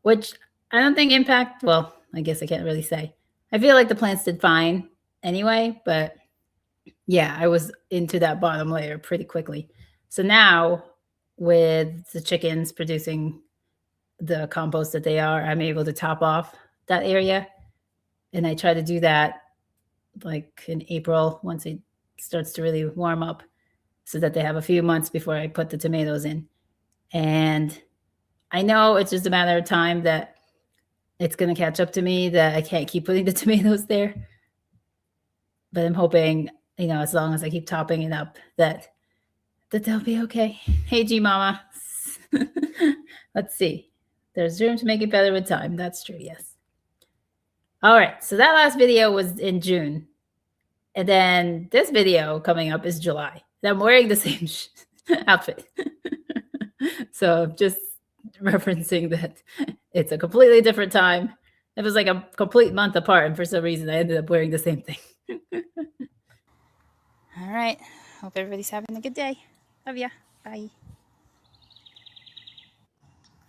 which I don't think well, I guess I can't really say. I feel like the plants did fine anyway, but yeah, I was into that bottom layer pretty quickly. So now with the chickens producing the compost that they are, I'm able to top off that area. And I try to do that like in April once it starts to really warm up so that they have a few months before I put the tomatoes in. And I know it's just a matter of time that it's going to catch up to me that I can't keep putting the tomatoes there. But I'm hoping as long as I keep topping it up, that they'll be okay. Hey, G Mama. Let's see. There's room to make it better with time. That's true, yes. All right, so that last video was in June. And then this video coming up is July. And I'm wearing the same outfit. So just referencing that it's a completely different time. It was like a complete month apart, and for some reason I ended up wearing the same thing. All right. Hope everybody's having a good day. Love ya. Bye.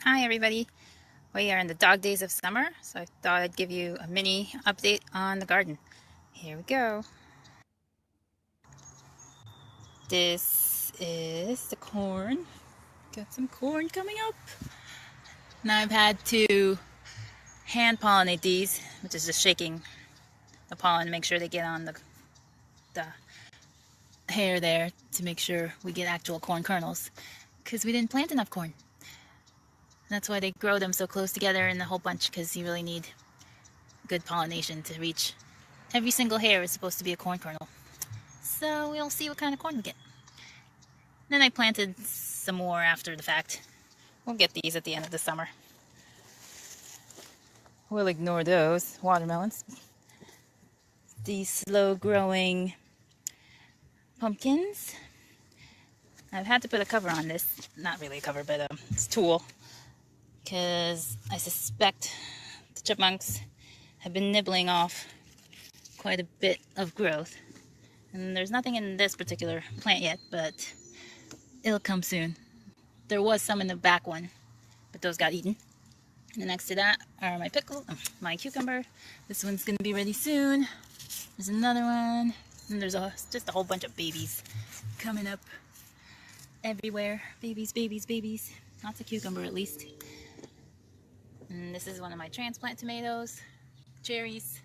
Hi, everybody. We are in the dog days of summer, so I thought I'd give you a mini update on the garden. Here we go. This is the corn. Got some corn coming up. Now I've had to hand pollinate these, which is just shaking the pollen to make sure they get on the hair there to make sure we get actual corn kernels, because we didn't plant enough corn. That's why they grow them so close together in a whole bunch, because you really need good pollination to reach. Every single hair is supposed to be a corn kernel. So we'll see what kind of corn we get. Then I planted some more after the fact. We'll get these at the end of the summer. We'll ignore those watermelons. These slow-growing pumpkins. I've had to put a cover on this. Not really a cover, but it's a tool. Because I suspect the chipmunks have been nibbling off quite a bit of growth. And there's nothing in this particular plant yet, but it'll come soon. There was some in the back one, but those got eaten. And next to that are my cucumber. This one's gonna be ready soon. There's another one. And there's just a whole bunch of babies coming up everywhere. Babies, babies, babies. Lots of cucumber at least. And this is one of my transplant tomatoes. Cherries.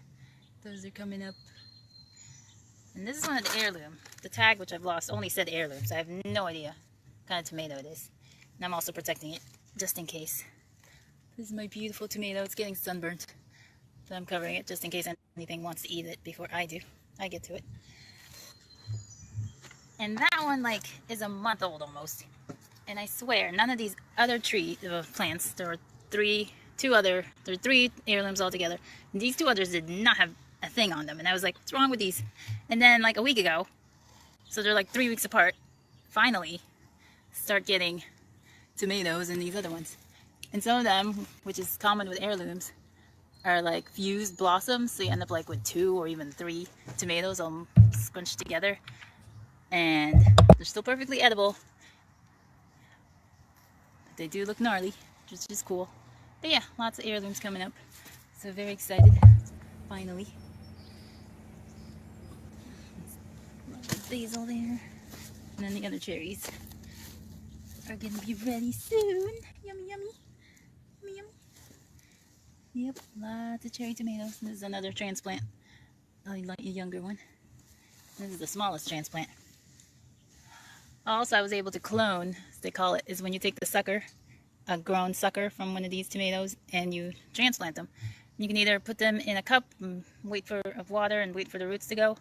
Those are coming up. And this is one of the heirloom. The tag, which I've lost, only said heirloom, so I have no idea what kind of tomato it is. And I'm also protecting it, just in case. This is my beautiful tomato. It's getting sunburnt. So I'm covering it just in case anything wants to eat it before I do. I get to it. And that one, is a month old almost. And I swear, none of these other plants, there are three heirlooms altogether. And these two others did not have a thing on them. And I was like, what's wrong with these? And then a week ago, so they're 3 weeks apart, finally start getting tomatoes in these other ones. And some of them, which is common with heirlooms, are fused blossoms, so you end up with 2 or even 3 tomatoes all scrunched together. And they're still perfectly edible. But they do look gnarly, which is cool. But yeah, lots of heirlooms coming up. So very excited, finally. Basil there. And then the other cherries are gonna be ready soon. Yummy, yummy. Yummy, yummy. Yep, lots of cherry tomatoes. This is another transplant. A younger one. This is the smallest transplant. Also, I was able to clone, as they call it, is when you take the sucker, a grown sucker from one of these tomatoes, and you transplant them. You can either put them in a cup and wait for water and wait for the roots to go,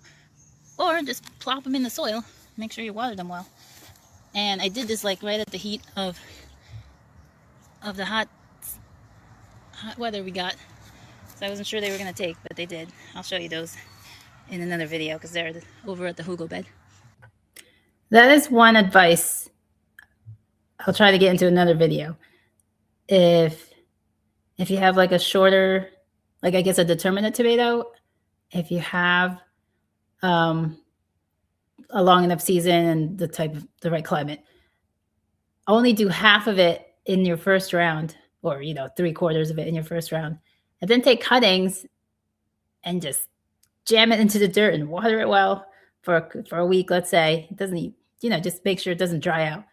or just plop them in the soil. Make sure you water them well. And I did this right at the heat of the hot weather we got. So I wasn't sure they were going to take, but they did. I'll show you those in another video because they're over at the Hugo bed. That is one advice. I'll try to get into another video. If you have a shorter, I guess a determinate tomato, if you have a long enough season and the right climate, only do half of it in your first round, or 3/4 of it in your first round, and then take cuttings and just jam it into the dirt and water it well for a week, let's say. It doesn't, just make sure it doesn't dry out.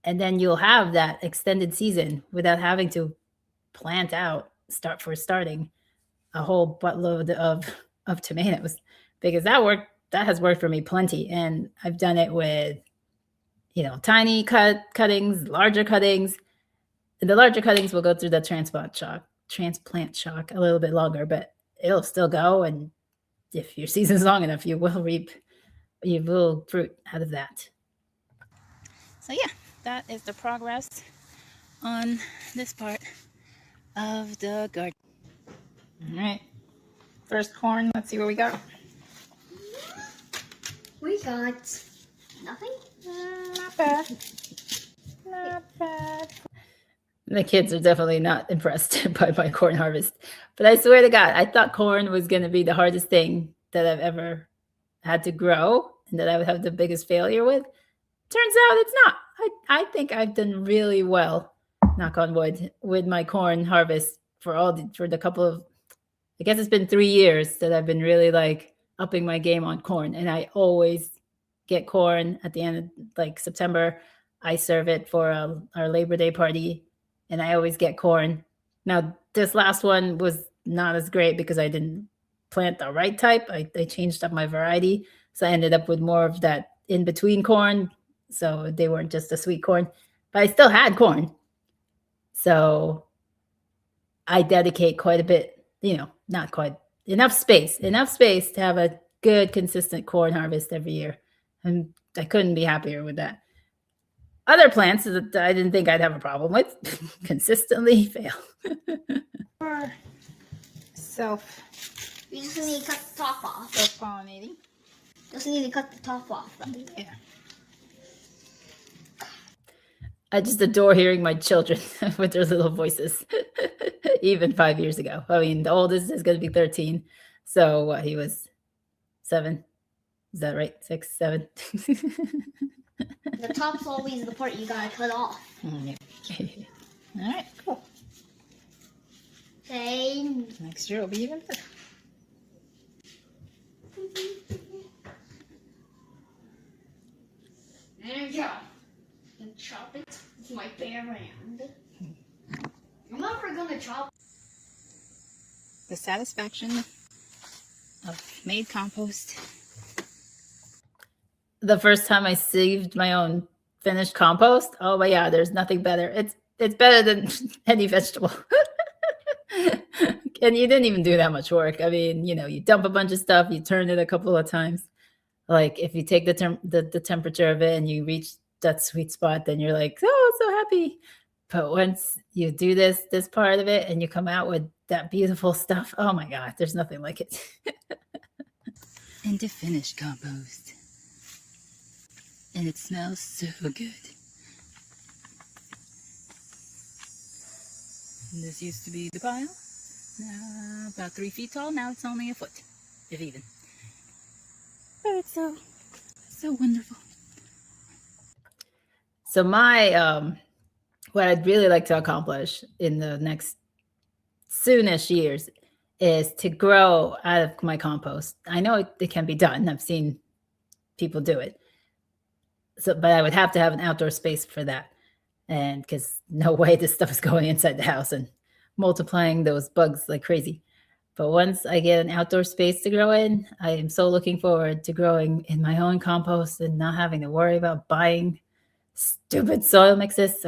And then you'll have that extended season without having to plant out, starting a whole buttload of tomatoes, because that has worked for me plenty. And I've done it with, tiny cuttings, larger cuttings. And the larger cuttings will go through the transplant shock a little bit longer, but it'll still go. And if your season's long enough, you will reap you will fruit out of that. So yeah, that is the progress on this part of the garden. All right, first corn. Let's see what we got. We got nothing. Not bad. Not bad. The kids are definitely not impressed by my corn harvest. But I swear to God, I thought corn was going to be the hardest thing that I've ever had to grow and that I would have the biggest failure with. Turns out it's not. I think I've done really well, knock on wood, with my corn harvest for the couple of, I guess it's been 3 years that I've been really like upping my game on corn. And I always get corn at the end of like September. I serve it for our Labor Day party, and I always get corn. Now, this last one was not as great because I didn't plant the right type. I changed up my variety. So I ended up with more of that in between corn. So they weren't just a sweet corn, but I still had corn. So I dedicate quite a bit, not quite enough space to have a good, consistent corn harvest every year. And I couldn't be happier with that. Other plants that I didn't think I'd have a problem with consistently fail. You just need to cut the top off. Self-pollinating. Just need to cut the top off. Yeah. I just adore hearing my children with their little voices, even 5 years ago. I mean, the oldest is going to be 13. So what, he was 7? Is that right? 6, 7? The top's always the part you gotta cut off. Okay. All right, cool. Okay. Next year will be even better. There you go. And chop it with my bare hand. I'm not gonna chop. The satisfaction of made compost. The first time I saved my own finished compost, oh my God, there's nothing better. It's better than any vegetable. And you didn't even do that much work. I mean, you dump a bunch of stuff, you turn it a couple of times. Like if you take the temperature of it and you reach that sweet spot, then you're like, oh, so happy. But once you do this part of it and you come out with that beautiful stuff, oh my God, there's nothing like it. Into finished compost. And it smells so good. And this used to be the pile. About 3 feet tall. Now it's only a foot, if even. But it's so wonderful. So my what I'd really like to accomplish in the next soonish years is to grow out of my compost. I know it can be done. I've seen people do it. So, but I would have to have an outdoor space for that. And because no way this stuff is going inside the house and multiplying those bugs like crazy. But once I get an outdoor space to grow in, I am so looking forward to growing in my own compost and not having to worry about buying stupid soil mixes.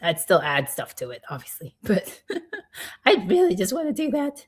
I'd still add stuff to it, obviously, but I really just want to do that.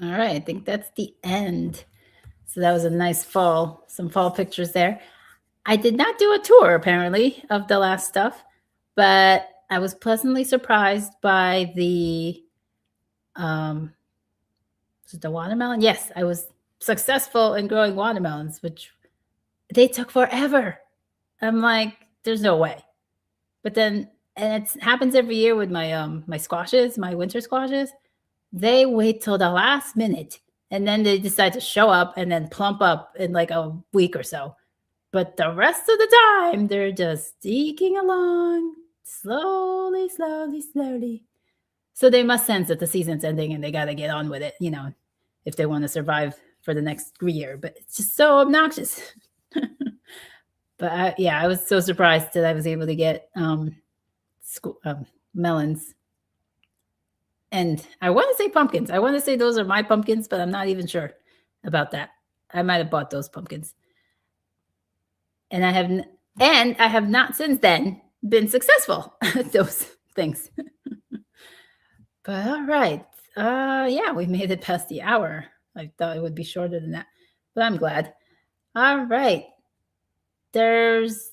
All right, I think that's the end. So that was a nice some fall pictures there. I did not do a tour, apparently, of the last stuff, but I was pleasantly surprised by the watermelon. Yes, I was successful in growing watermelons, which they took forever. I'm like, there's no way. But then and it happens every year with my squashes, my winter squashes. They wait till the last minute and then they decide to show up and then plump up in like a week or so. But the rest of the time, they're just eking along slowly, slowly, slowly. So they must sense that the season's ending and they got to get on with it, if they want to survive for the next year. But it's just so obnoxious. But I was so surprised that I was able to get melons. And I want to say pumpkins. I want to say those are my pumpkins, but I'm not even sure about that. I might have bought those pumpkins. And I have not since then been successful at those things. But all right. Yeah, we made it past the hour. I thought it would be shorter than that, but I'm glad. All right. There's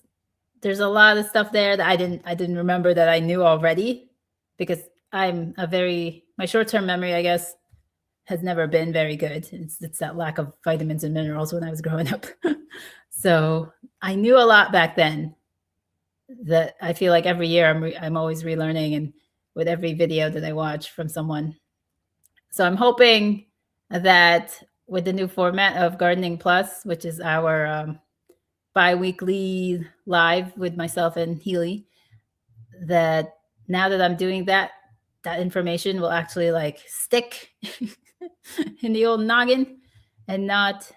a lot of stuff there that I didn't remember that I knew already, because my short-term memory, I guess, has never been very good. It's that lack of vitamins and minerals when I was growing up. So I knew a lot back then that I feel like every year I'm always relearning, and with every video that I watch from someone. So I'm hoping that with the new format of Gardening Plus, which is our bi-weekly live with myself and Healy, that now that I'm doing that information will actually like stick in the old noggin and not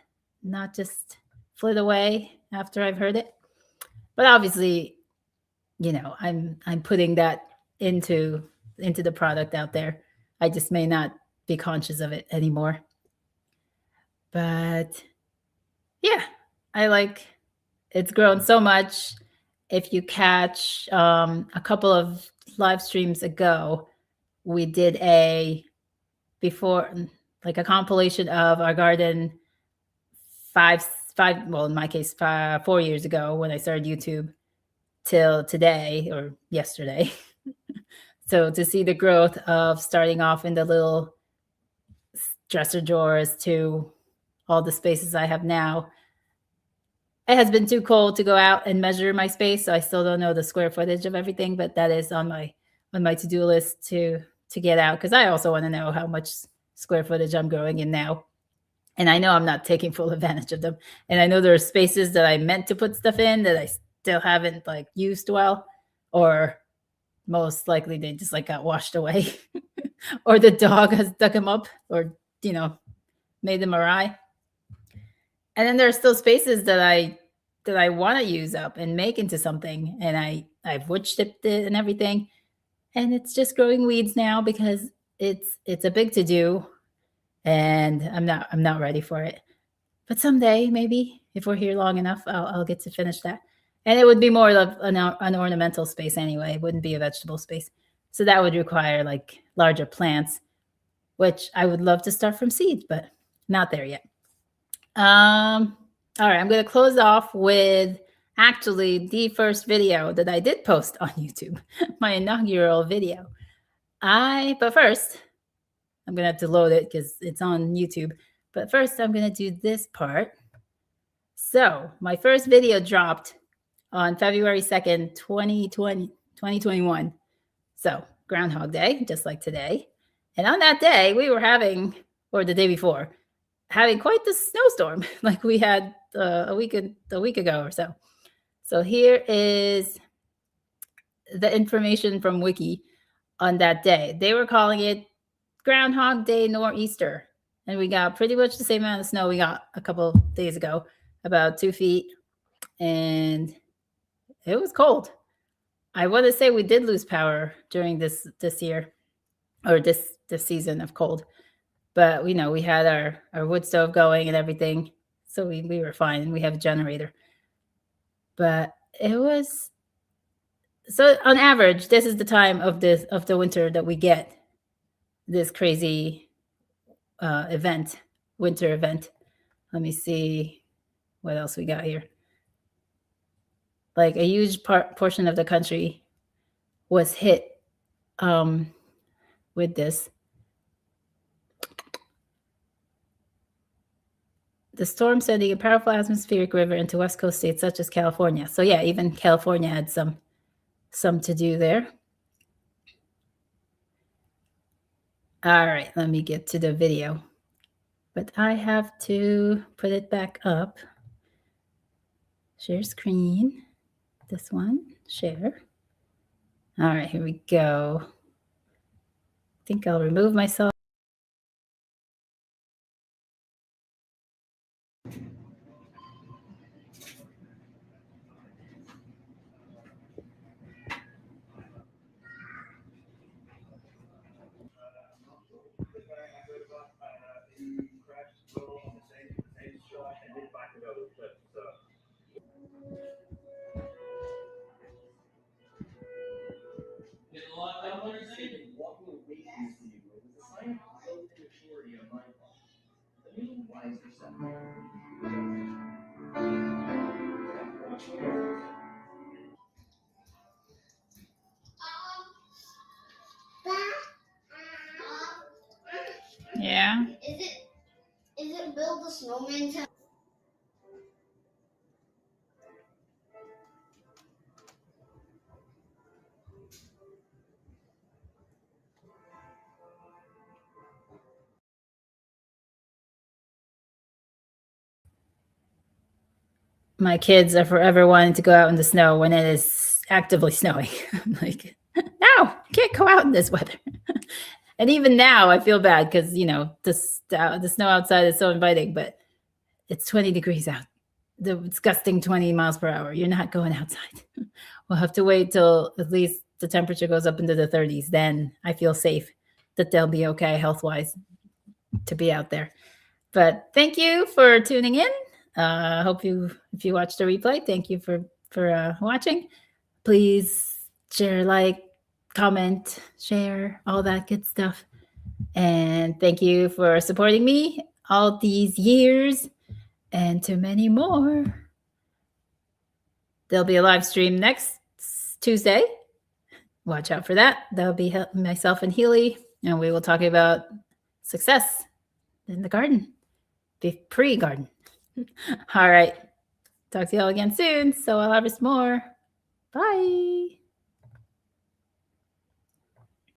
just flit away after I've heard it. But obviously, I'm putting that into the product out there. I just may not be conscious of it anymore. But yeah, it's grown so much. If you catch a couple of live streams ago, we did a compilation of our garden well, in my case, 4 years ago when I started YouTube till today or yesterday. So to see the growth of starting off in the little dresser drawers to all the spaces I have now. It has been too cold to go out and measure my space, so I still don't know the square footage of everything, but that is on my to-do list to get out, because I also want to know how much square footage I'm growing in now. And I know I'm not taking full advantage of them. And I know there are spaces that I meant to put stuff in that I still haven't used well, or most likely they just got washed away or the dog has dug them up, or made them awry. And then there are still spaces that I want to use up and make into something, and I've wood chipped it and everything, and it's just growing weeds now because it's a big to do, and I'm not ready for it. But someday, maybe if we're here long enough, I'll get to finish that. And it would be more of an ornamental space anyway. It wouldn't be a vegetable space. So that would require larger plants, which I would love to start from seeds, but not there yet. All right, I'm going to close off with actually the first video that I did post on YouTube, my inaugural video. But first, I'm going to have to load it because it's on YouTube. But first, I'm going to do this part. So my first video dropped on February 2nd, 2021. So Groundhog Day, just like today. And on that day, we were having, or the day before, having quite the snowstorm like we had a week ago or so. So here is the information from Wiki on that day. They were calling it Groundhog Day Nor'easter. And we got pretty much the same amount of snow we got a couple days ago, about 2 feet. And it was cold. I want to say we did lose power during this year, or this season of cold. But we had our wood stove going and everything, so we were fine, and we have a generator. But it was, so on average, this is the time of the winter that we get this crazy winter event. Let me see what else we got here. Like a huge portion of the country was hit with this. The storm sending a powerful atmospheric river into West Coast states such as California. So yeah, even California had some some to do there. All right, let me get to the video. But I have to put it back up. Share screen. This one, share. All right, here we go. I think I'll remove myself. Yeah. Is it Build a Snowman time? My kids are forever wanting to go out in the snow when it is actively snowing. I'm like, no, can't go out in this weather. And even now, I feel bad because the snow outside is so inviting, but it's 20 degrees out. The disgusting 20 miles per hour. You're not going outside. We'll have to wait till at least the temperature goes up into the 30s. Then I feel safe that they'll be okay health-wise to be out there. But thank you for tuning in. Hope if you watched the replay, thank you for watching. Please share, like, comment, share, all that good stuff. And thank you for supporting me all these years and to many more. There'll be a live stream next Tuesday. Watch out for that. That'll be myself and Healy, and we will talk about success in the garden, pre-garden. All right. Talk to you all again soon. So I'll harvest more. Bye.